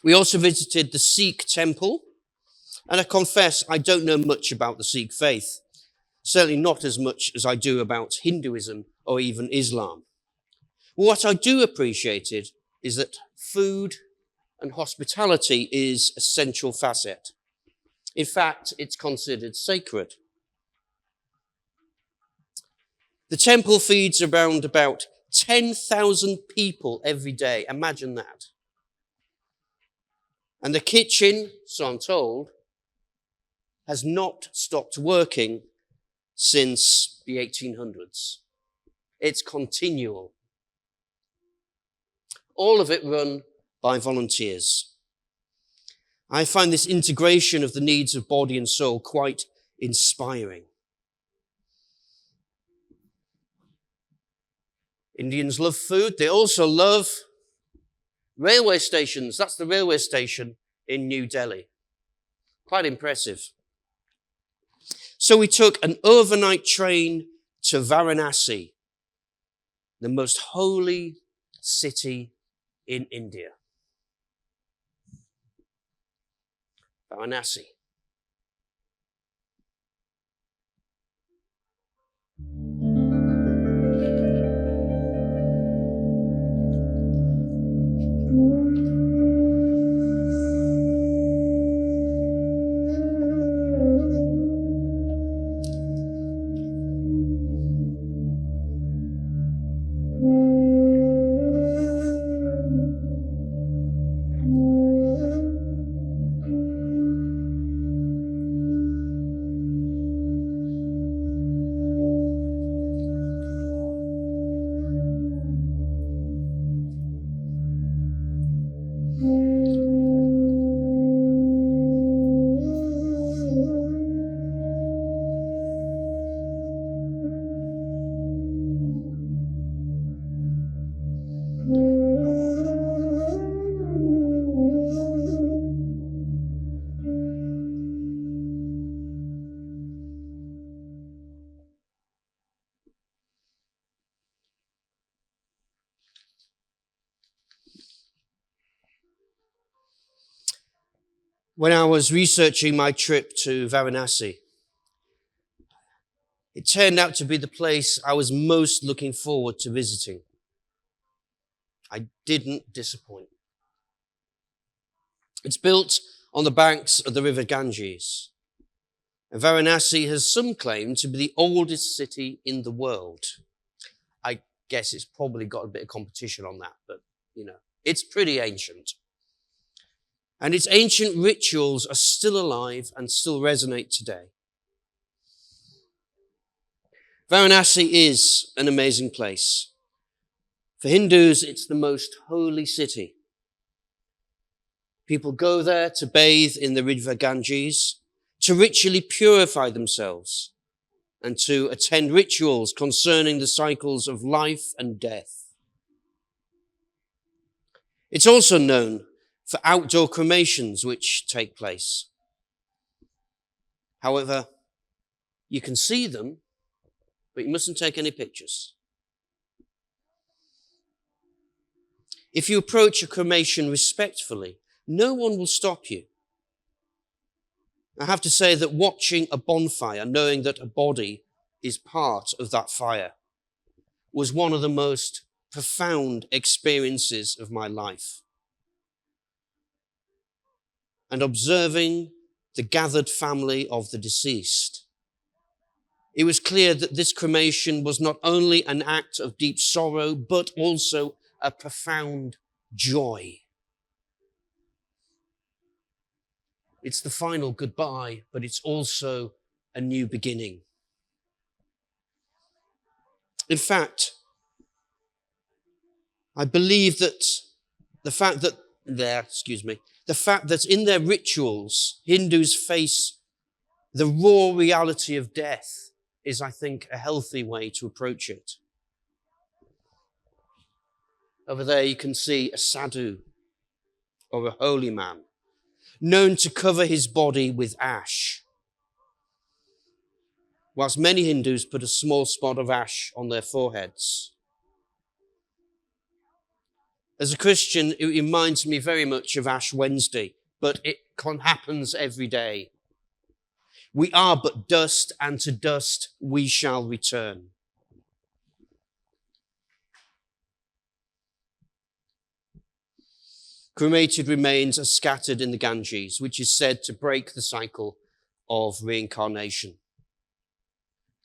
We also visited the Sikh temple, and I confess I don't know much about the Sikh faith, certainly not as much as I do about Hinduism or even Islam. What I do appreciate is that food and hospitality is a central facet. In fact, it's considered sacred. The temple feeds around about 10,000 people every day. Imagine that. And the kitchen, so I'm told, has not stopped working since the 1800s. It's continual. All of it run by volunteers. I find this integration of the needs of body and soul quite inspiring. Indians love food. They also love railway stations. That's the railway station in New Delhi. Quite impressive. So we took an overnight train to Varanasi, the most holy city in India. Varanasi. When I was researching my trip to Varanasi, it turned out to be the place I was most looking forward to visiting. I didn't disappoint. It's built on the banks of the river Ganges. And Varanasi has some claim to be the oldest city in the world. I guess it's probably got a bit of competition on that, but it's pretty ancient. And its ancient rituals are still alive and still resonate today. Varanasi is an amazing place. For Hindus, it's the most holy city. People go there to bathe in the river Ganges, to ritually purify themselves, and to attend rituals concerning the cycles of life and death. It's also known for outdoor cremations which take place. However, you can see them, but you mustn't take any pictures. If you approach a cremation respectfully, no one will stop you. I have to say that watching a bonfire, knowing that a body is part of that fire, was one of the most profound experiences of my life. And observing the gathered family of the deceased, it was clear that this cremation was not only an act of deep sorrow, but also a profound joy. It's the final goodbye, but it's also a new beginning. In fact, I believe that the fact that in their rituals, Hindus face the raw reality of death is, I think, a healthy way to approach it. Over there you can see a sadhu, or a holy man, known to cover his body with ash, whilst many Hindus put a small spot of ash on their foreheads. As a Christian, it reminds me very much of Ash Wednesday, but it happens every day. We are but dust, and to dust we shall return. Cremated remains are scattered in the Ganges, which is said to break the cycle of reincarnation.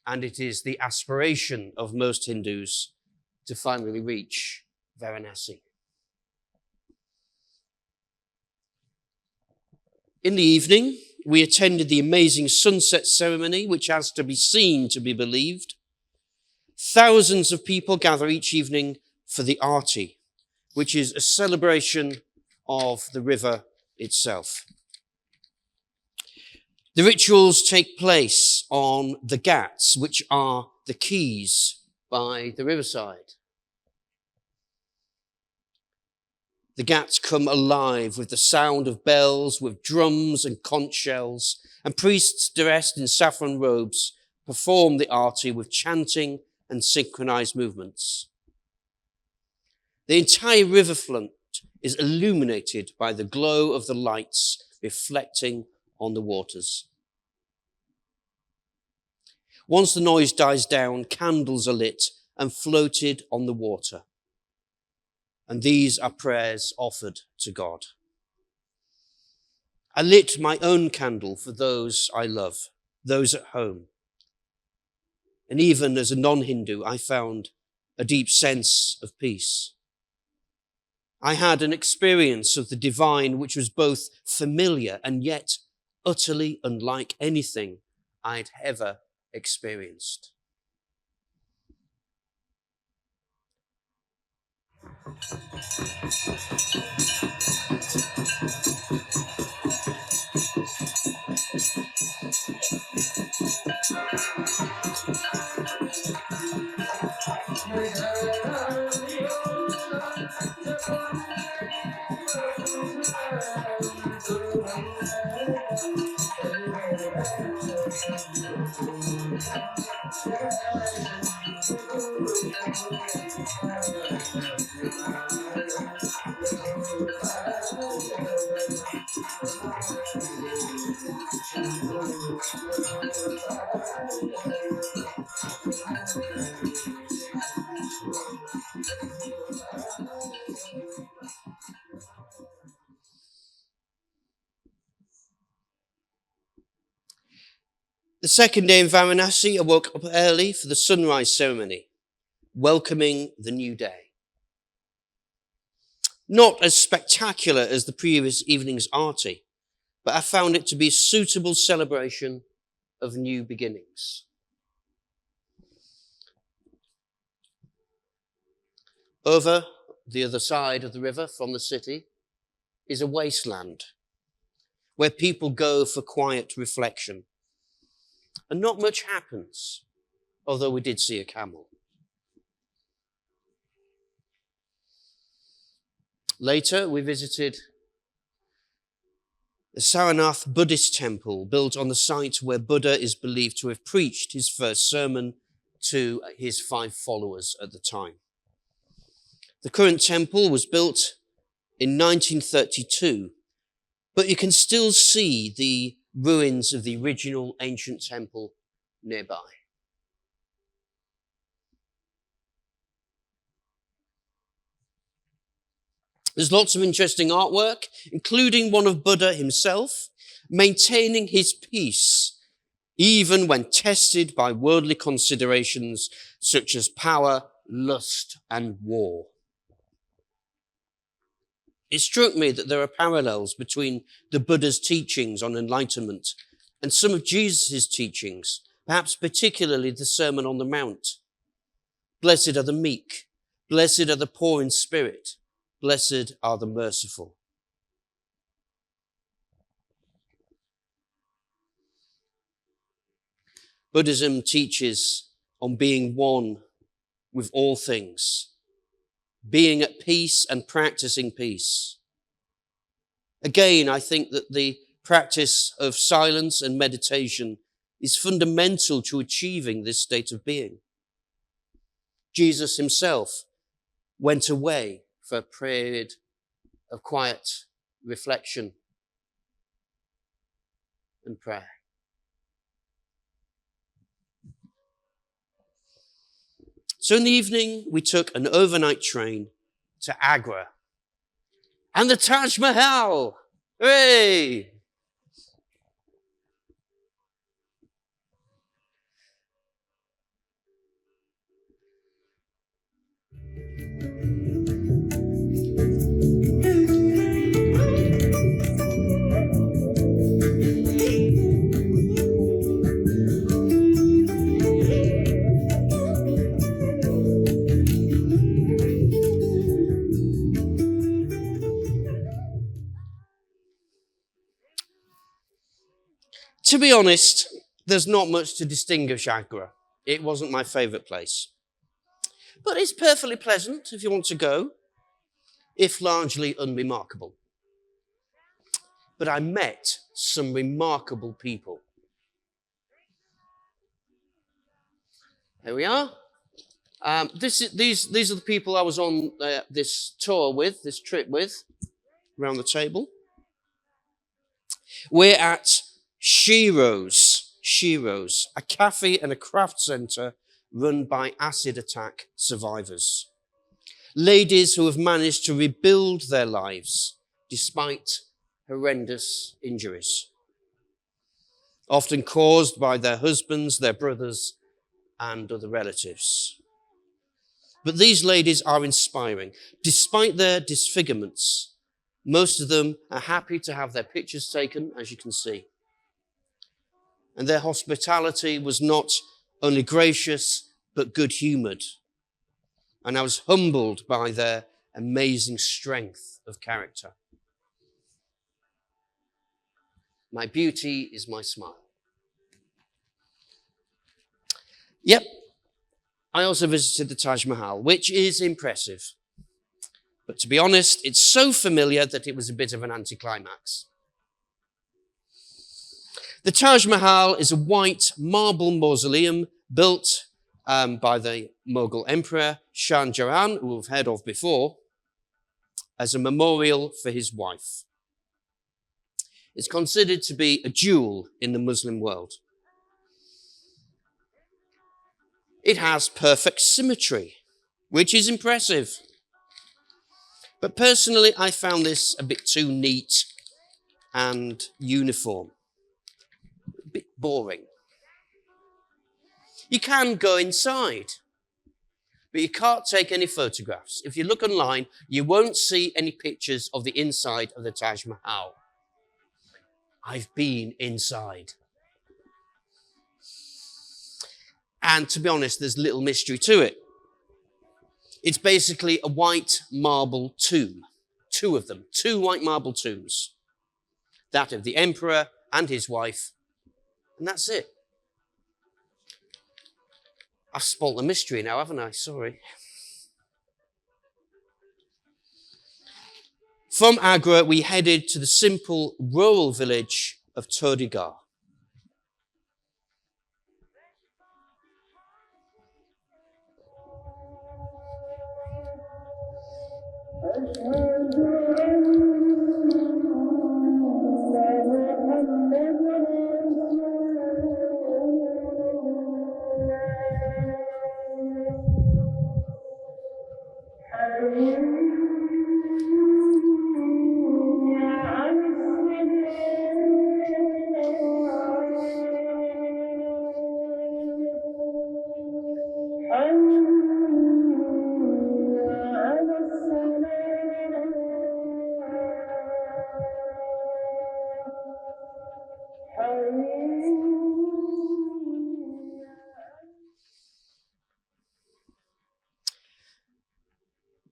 And it is the aspiration of most Hindus to finally reach Varanasi. In the evening, we attended the amazing sunset ceremony, which has to be seen to be believed. Thousands of people gather each evening for the Aarti, which is a celebration of the river itself. The rituals take place on the ghats, which are the quays by the riverside. The ghats come alive with the sound of bells, with drums and conch shells, and priests dressed in saffron robes perform the Aarti with chanting and synchronized movements. The entire riverfront is illuminated by the glow of the lights reflecting on the waters. Once the noise dies down, candles are lit and floated on the water. And these are prayers offered to God. I lit my own candle for those I love, those at home. And even as a non-Hindu, I found a deep sense of peace. I had an experience of the divine which was both familiar and yet utterly unlike anything I'd ever experienced. The second day in Varanasi, I woke up early for the sunrise ceremony, welcoming the new day. Not as spectacular as the previous evening's arti, but I found it to be a suitable celebration of new beginnings. Over the other side of the river from the city is a wasteland where people go for quiet reflection. And not much happens, although we did see a camel. Later, we visited the Saranath Buddhist temple, built on the site where Buddha is believed to have preached his first sermon to his 5 followers at the time. The current temple was built in 1932, but you can still see the ruins of the original ancient temple nearby. There's lots of interesting artwork, including one of Buddha himself, maintaining his peace, even when tested by worldly considerations such as power, lust, and war. It struck me that there are parallels between the Buddha's teachings on enlightenment and some of Jesus' teachings, perhaps particularly the Sermon on the Mount. Blessed are the meek, blessed are the poor in spirit, blessed are the merciful. Buddhism teaches on being one with all things, being at peace and practicing peace. Again, I think that the practice of silence and meditation is fundamental to achieving this state of being. Jesus himself went away for a period of quiet reflection and prayer. So in the evening, we took an overnight train to Agra and the Taj Mahal. Hooray! To be honest, there's not much to distinguish Agra. It wasn't my favourite place. But it's perfectly pleasant if you want to go, if largely unremarkable. But I met some remarkable people. Here we are. These are the people I was on this tour with, this trip with, around the table. We're at Shiro's, a cafe and a craft centre run by acid attack survivors. Ladies who have managed to rebuild their lives despite horrendous injuries, often caused by their husbands, their brothers, and other relatives. But these ladies are inspiring. Despite their disfigurements, most of them are happy to have their pictures taken, as you can see. And their hospitality was not only gracious, but good-humoured. And I was humbled by their amazing strength of character. My beauty is my smile. Yep, I also visited the Taj Mahal, which is impressive. But to be honest, it's so familiar that it was a bit of an anticlimax. The Taj Mahal is a white marble mausoleum built by the Mughal Emperor Shah Jahan, who we've heard of before, as a memorial for his wife. It's considered to be a jewel in the Muslim world. It has perfect symmetry, which is impressive. But personally, I found this a bit too neat and uniform. A bit boring. You can go inside, but you can't take any photographs. If you look online, you won't see any pictures of the inside of the Taj Mahal. I've been inside. And to be honest, there's little mystery to it. It's basically a white marble tomb. Two of them. Two white marble tombs. That of the emperor and his wife. And that's it. I've spoilt the mystery now, haven't I? Sorry. From Agra, we headed to the simple rural village of Todigar.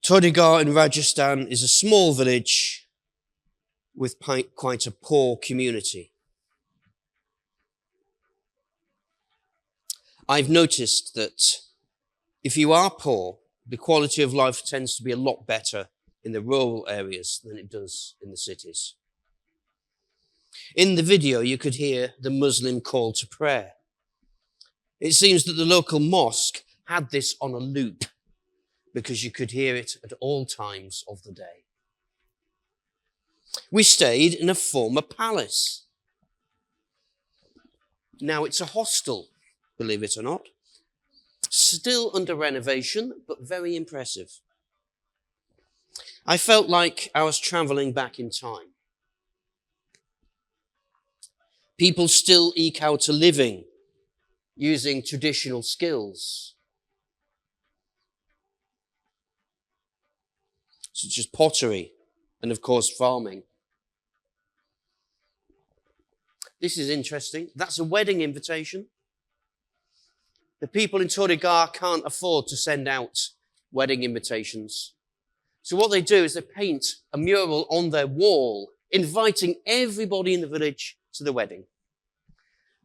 Todigar in Rajasthan is a small village with quite a poor community. I've noticed that if you are poor, the quality of life tends to be a lot better in the rural areas than it does in the cities. In the video, you could hear the Muslim call to prayer. It seems that the local mosque had this on a loop because you could hear it at all times of the day. We stayed in a former palace. Now it's a hostel, believe it or not. Still under renovation, but very impressive. I felt like I was traveling back in time. People still eke out a living using traditional skills, such as pottery and, of course, farming. This is interesting. That's a wedding invitation. The people in Todigar can't afford to send out wedding invitations. So what they do is they paint a mural on their wall, inviting everybody in the village to the wedding.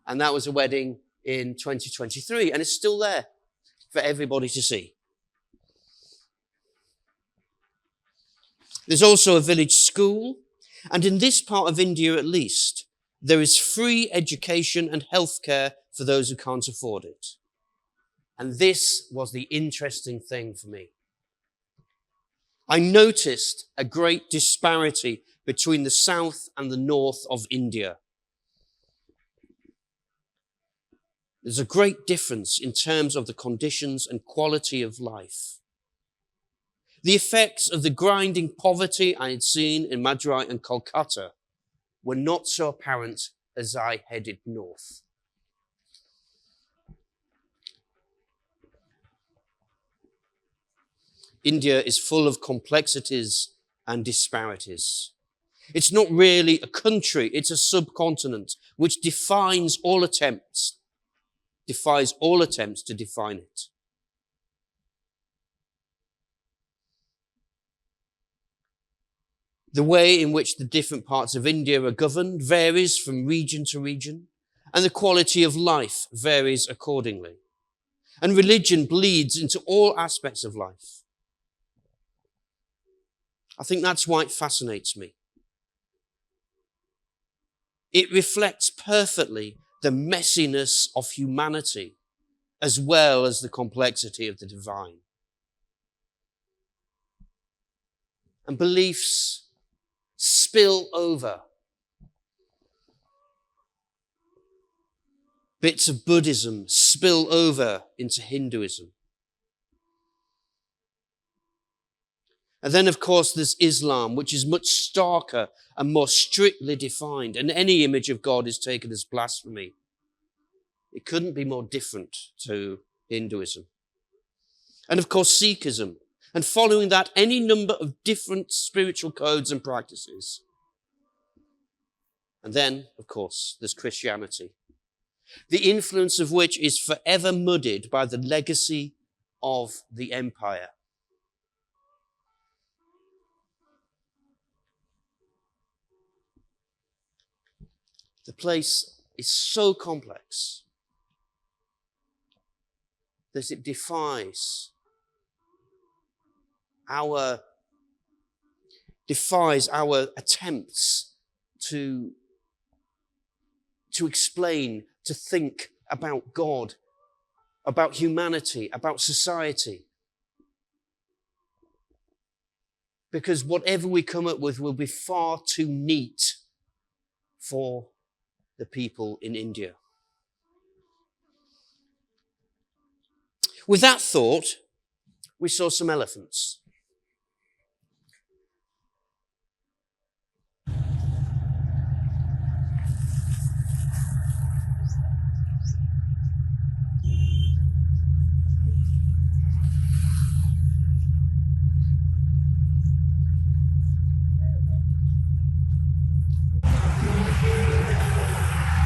And that was a wedding in 2023, and it's still there for everybody to see. There's also a village school, and in this part of India at least, there is free education and healthcare for those who can't afford it. And this was the interesting thing for me. I noticed a great disparity between the south and the north of India. There's a great difference in terms of the conditions and quality of life. The effects of the grinding poverty I had seen in Madurai and Kolkata were not so apparent as I headed north. India is full of complexities and disparities. It's not really a country, it's a subcontinent which defies all attempts to define it. The way in which the different parts of India are governed varies from region to region, and the quality of life varies accordingly. And religion bleeds into all aspects of life. I think that's why it fascinates me. It reflects perfectly the messiness of humanity as well as the complexity of the divine. And beliefs spill over. Bits of Buddhism spill over into Hinduism. And then, of course, there's Islam, which is much starker and more strictly defined, and any image of God is taken as blasphemy. It couldn't be more different to Hinduism. And of course, Sikhism. And following that, any number of different spiritual codes and practices. And then, of course, there's Christianity, the influence of which is forever muddied by the legacy of the empire. The place is so complex that it defies our attempts to explain, to think about God, about humanity, about society. Because whatever we come up with will be far too neat for the people in India. With that thought, we saw some elephants.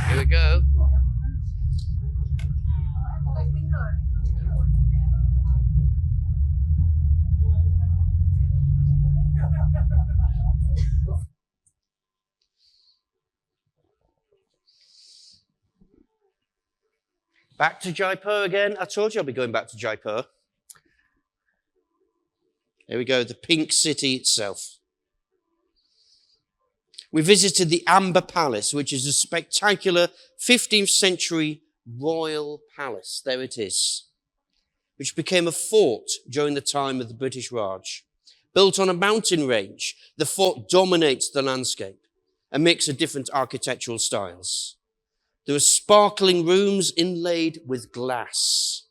Here we go. Back to Jaipur again. I told you I'll be going back to Jaipur. There we go, the pink city itself. We visited the Amber Palace, which is a spectacular 15th century royal palace. There it is, which became a fort during the time of the British Raj. Built on a mountain range, the fort dominates the landscape, a mix of different architectural styles. There are sparkling rooms inlaid with glass,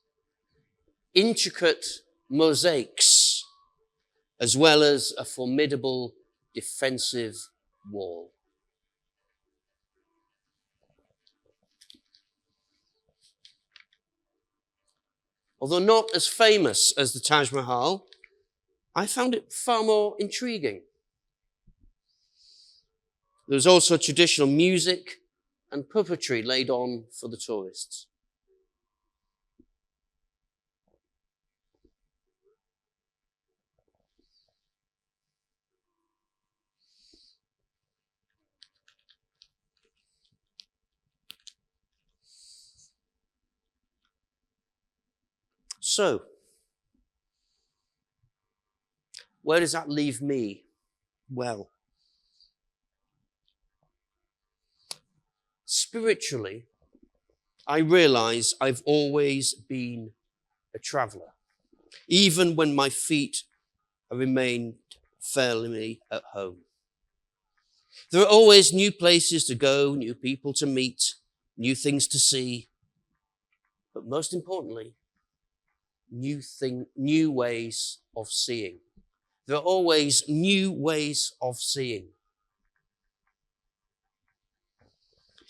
intricate mosaics, as well as a formidable defensive wall. Although not as famous as the Taj Mahal, I found it far more intriguing. There was also traditional music and puppetry laid on for the tourists. So, where does that leave me? Well, spiritually, I realize I've always been a traveler, even when my feet have remained firmly at home. There are always new places to go, new people to meet, new things to see, but most importantly, new ways of seeing. There are always new ways of seeing.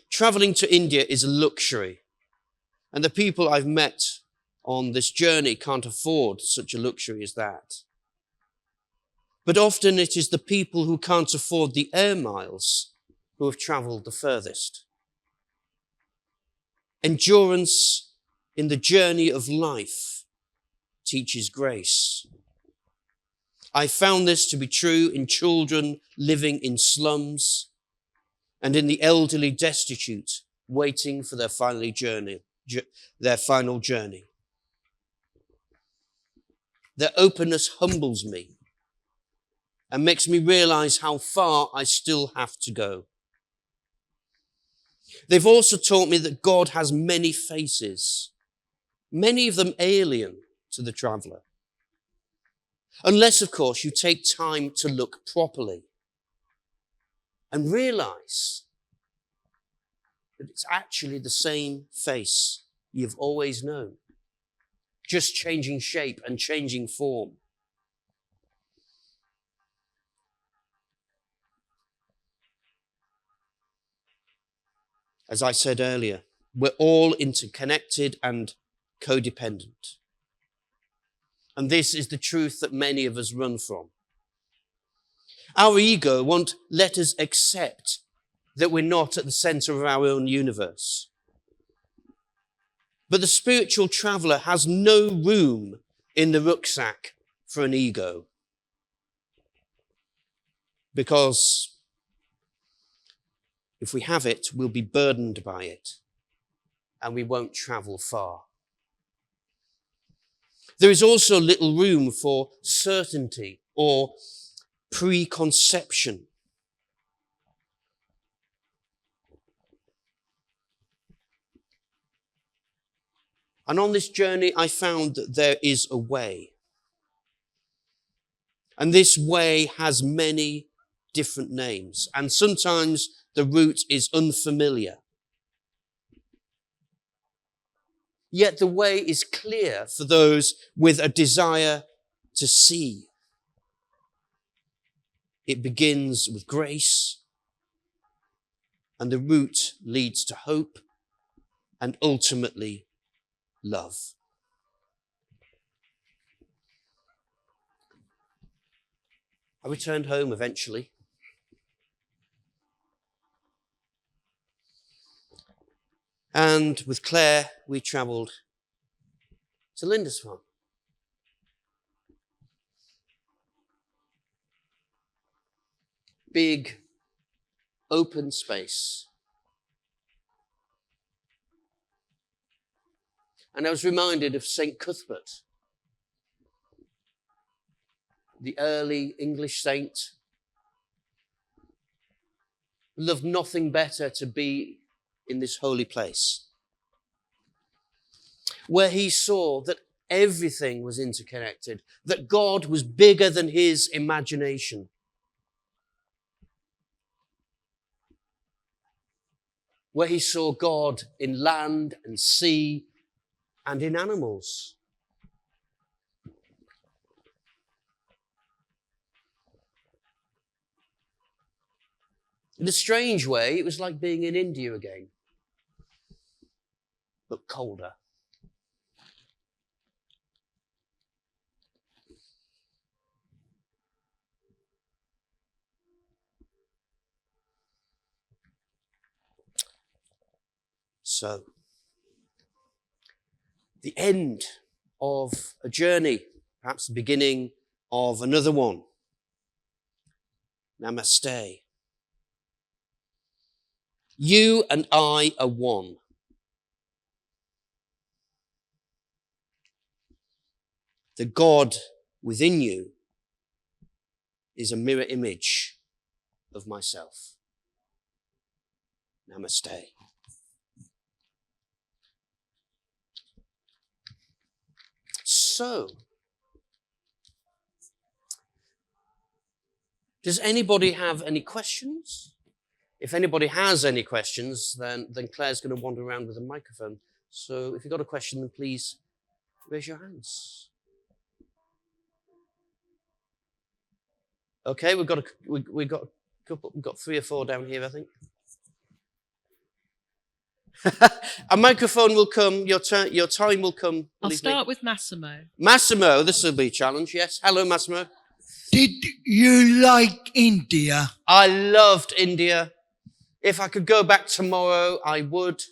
Traveling to India is a luxury, and the people I've met on this journey can't afford such a luxury as that. But often it is the people who can't afford the air miles who have traveled the furthest. Endurance in the journey of life teaches grace. I found this to be true in children living in slums and in the elderly destitute waiting for their final journey. Their openness humbles me and makes me realize how far I still have to go. They've also taught me that God has many faces, many of them alien to the traveler. Unless, of course, you take time to look properly and realize that it's actually the same face you've always known, just changing shape and changing form. As I said earlier, We're all interconnected and codependent. And this is the truth that many of us run from. Our ego won't let us accept that we're not at the center of our own universe. But the spiritual traveler has no room in the rucksack for an ego. Because if we have it, we'll be burdened by it, and we won't travel far. There is also little room for certainty or preconception. And on this journey, I found that there is a way. And this way has many different names. And sometimes the route is unfamiliar. Yet the way is clear for those with a desire to see. It begins with grace, and the route leads to hope and ultimately love. I returned home eventually. And with Claire, we travelled to Lindisfarne. Big, open space. And I was reminded of St. Cuthbert, the early English saint, who loved nothing better to be in this holy place, where he saw that everything was interconnected, that God was bigger than his imagination. Where he saw God in land and sea and in animals. In a strange way, it was like being in India again, but colder. So, the end of a journey, perhaps the beginning of another one. Namaste. You and I are one. The God within you is a mirror image of myself. Namaste. So, does anybody have any questions? If anybody has any questions, then Claire's going to wander around with a microphone. So if you've got a question, then please raise your hands. Okay, we've got a couple. We've got 3 or 4 down here, I think. A microphone will come. Your time will come. I'll start with Massimo. Massimo, this will be a challenge. Yes. Hello, Massimo. Did you like India? I loved India. If I could go back tomorrow, I would.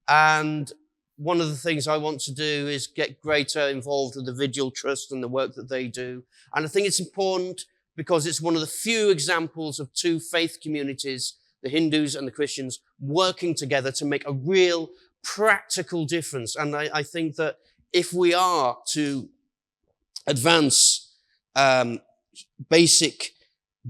And one of the things I want to do is get greater involved with the Vigil Trust and the work that they do. And I think it's important because it's one of the few examples of 2 faith communities, the Hindus and the Christians, working together to make a real practical difference. And I think that if we are to advance basic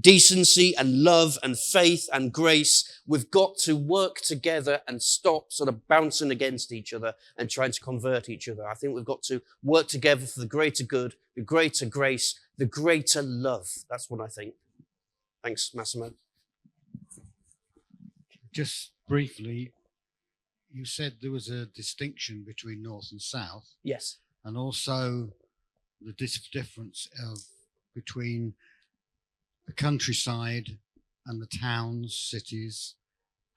decency and love and faith and grace, we've got to work together and stop sort of bouncing against each other and trying to convert each other. I think we've got to work together for the greater good, the greater grace, the greater love. That's what I think. Thanks, Massimo. Just briefly, you said there was a distinction between North and South. Yes. And also the difference between the countryside and the towns, cities.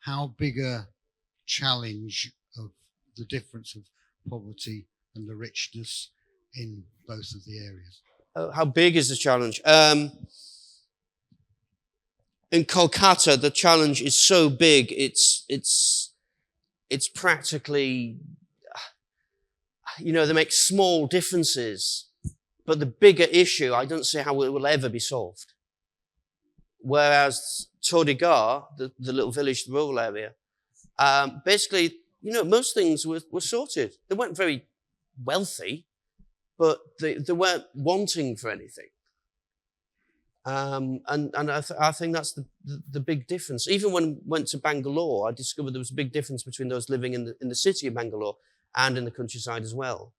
How big a challenge of the difference of poverty and the richness in both of the areas? How big is the challenge? In Kolkata, the challenge is so big, it's practically, they make small differences, but the bigger issue, I don't see how it will ever be solved. Whereas Todigar, the little village, the rural area, basically, most things were sorted. They weren't very wealthy, but they weren't wanting for anything. And I think that's the big difference. Even when I went to Bangalore, I discovered there was a big difference between those living in the city of Bangalore and in the countryside as well.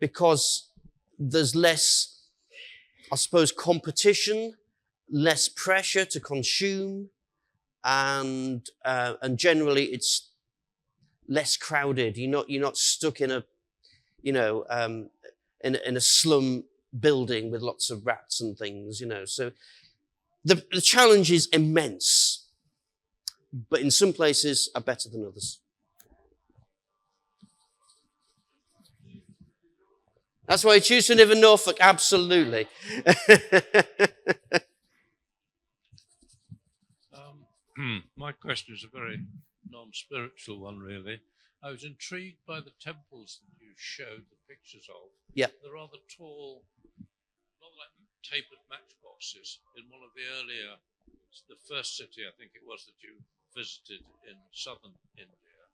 Because there's less, I suppose, competition, less pressure to consume, and generally it's less crowded. You're not stuck in a, in a slum building with lots of rats and things, So the challenge is immense, but in some places are better than others. That's why I choose to live in Norfolk, absolutely. My question is a very non-spiritual one, really. I was intrigued by the temples that you showed the pictures of. Yeah. They're rather tall, not like tapered matchboxes. In one of the earlier, the first city, I think it was, that you visited in southern India.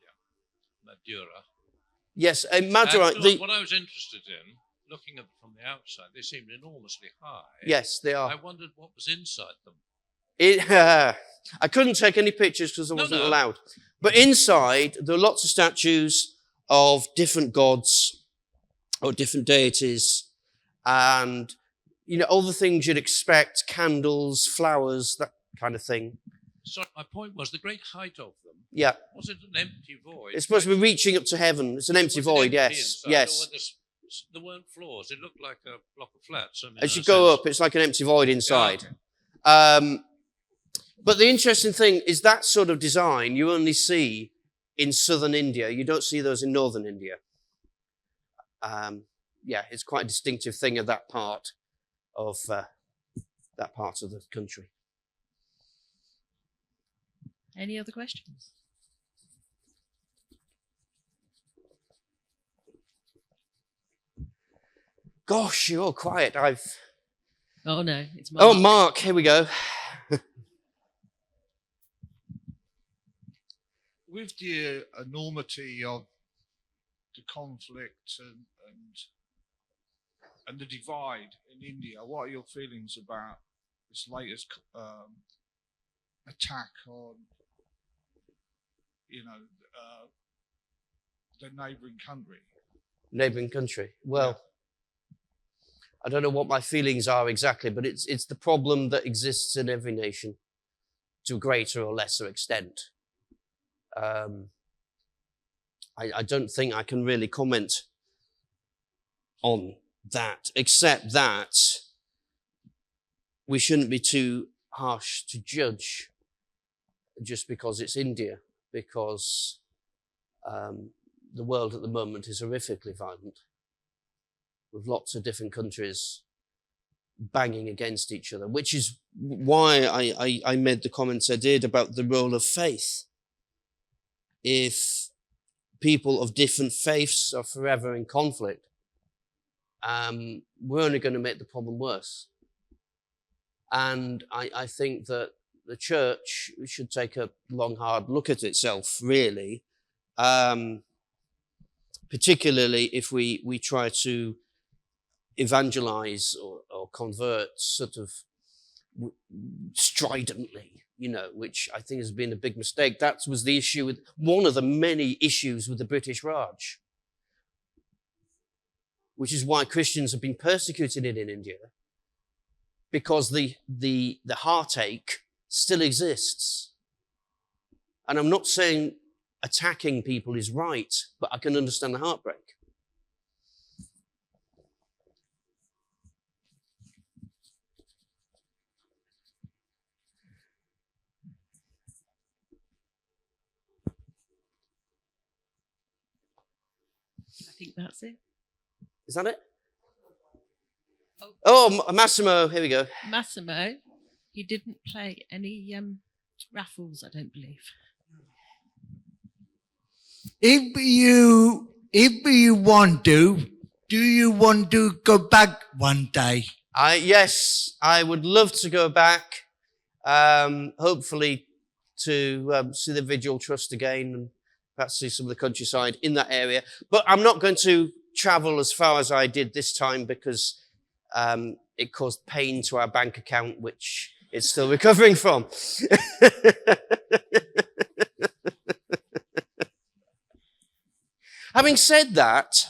Yeah, Madura. Yes, Madura. What I was interested in, looking at them from the outside, they seemed enormously high. Yes, they are. I wondered what was inside them. I couldn't take any pictures because I wasn't allowed. But inside, there are lots of statues of different gods or different deities, and all the things you'd expect: candles, flowers, that kind of thing. Sorry, my point was the great height of them. Yeah. Was it an empty void? It's supposed to be reaching up to heaven. It's an empty void, yes. Inside, yes. There weren't floors. It looked like a block of flats. As you go up, it's like an empty void inside. Yeah, okay. But the interesting thing is that sort of design you only see in southern India. You don't see those in northern India. It's quite a distinctive thing of that part of the country. Any other questions? Gosh, you're all quiet. Oh no, it's Mark. Oh, Mark, here we go. With the enormity of the conflict and the divide in India, what are your feelings about this latest attack on, the neighbouring country? Neighbouring country. Well, I don't know what my feelings are exactly, but it's the problem that exists in every nation to a greater or lesser extent. I don't think I can really comment on that, except that we shouldn't be too harsh to judge just because it's India, because the world at the moment is horrifically violent, with lots of different countries banging against each other, which is why I made the comments I did about the role of faith. If people of different faiths are forever in conflict, we're only going to make the problem worse. And I think that the church should take a long, hard look at itself, really, particularly if we try to evangelize or convert sort of stridently, which I think has been a big mistake. That was the issue with one of the many issues with the British Raj, which is why Christians have been persecuted in India, because the heartache still exists. And I'm not saying attacking people is right, but I can understand the heartbreak. think that's it. Is that it? Oh. Oh, Massimo, here we go. Massimo, he didn't play any raffles, I don't believe. If you want to, do you want to go back one day? Yes, I would love to go back, hopefully to see the Vigil Trust again and perhaps see some of the countryside in that area. But I'm not going to travel as far as I did this time because it caused pain to our bank account, which it's still recovering from. Having said that,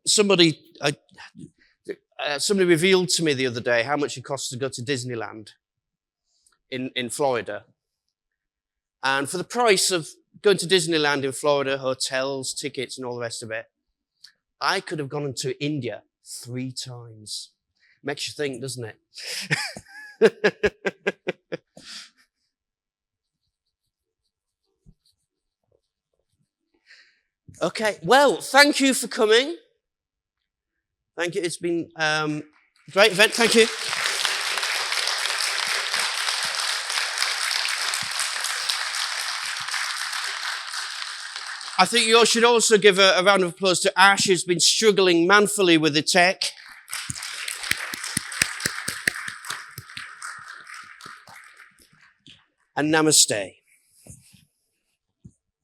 somebody revealed to me the other day how much it costs to go to Disneyland in Florida. And for the price of going to Disneyland in Florida, hotels, tickets, and all the rest of it, I could have gone to India 3 times. Makes you think, doesn't it? Okay, well, thank you for coming. Thank you. It's been a great event. Thank you. I think you all should also give a round of applause to Ash, who's been struggling manfully with the tech. And namaste.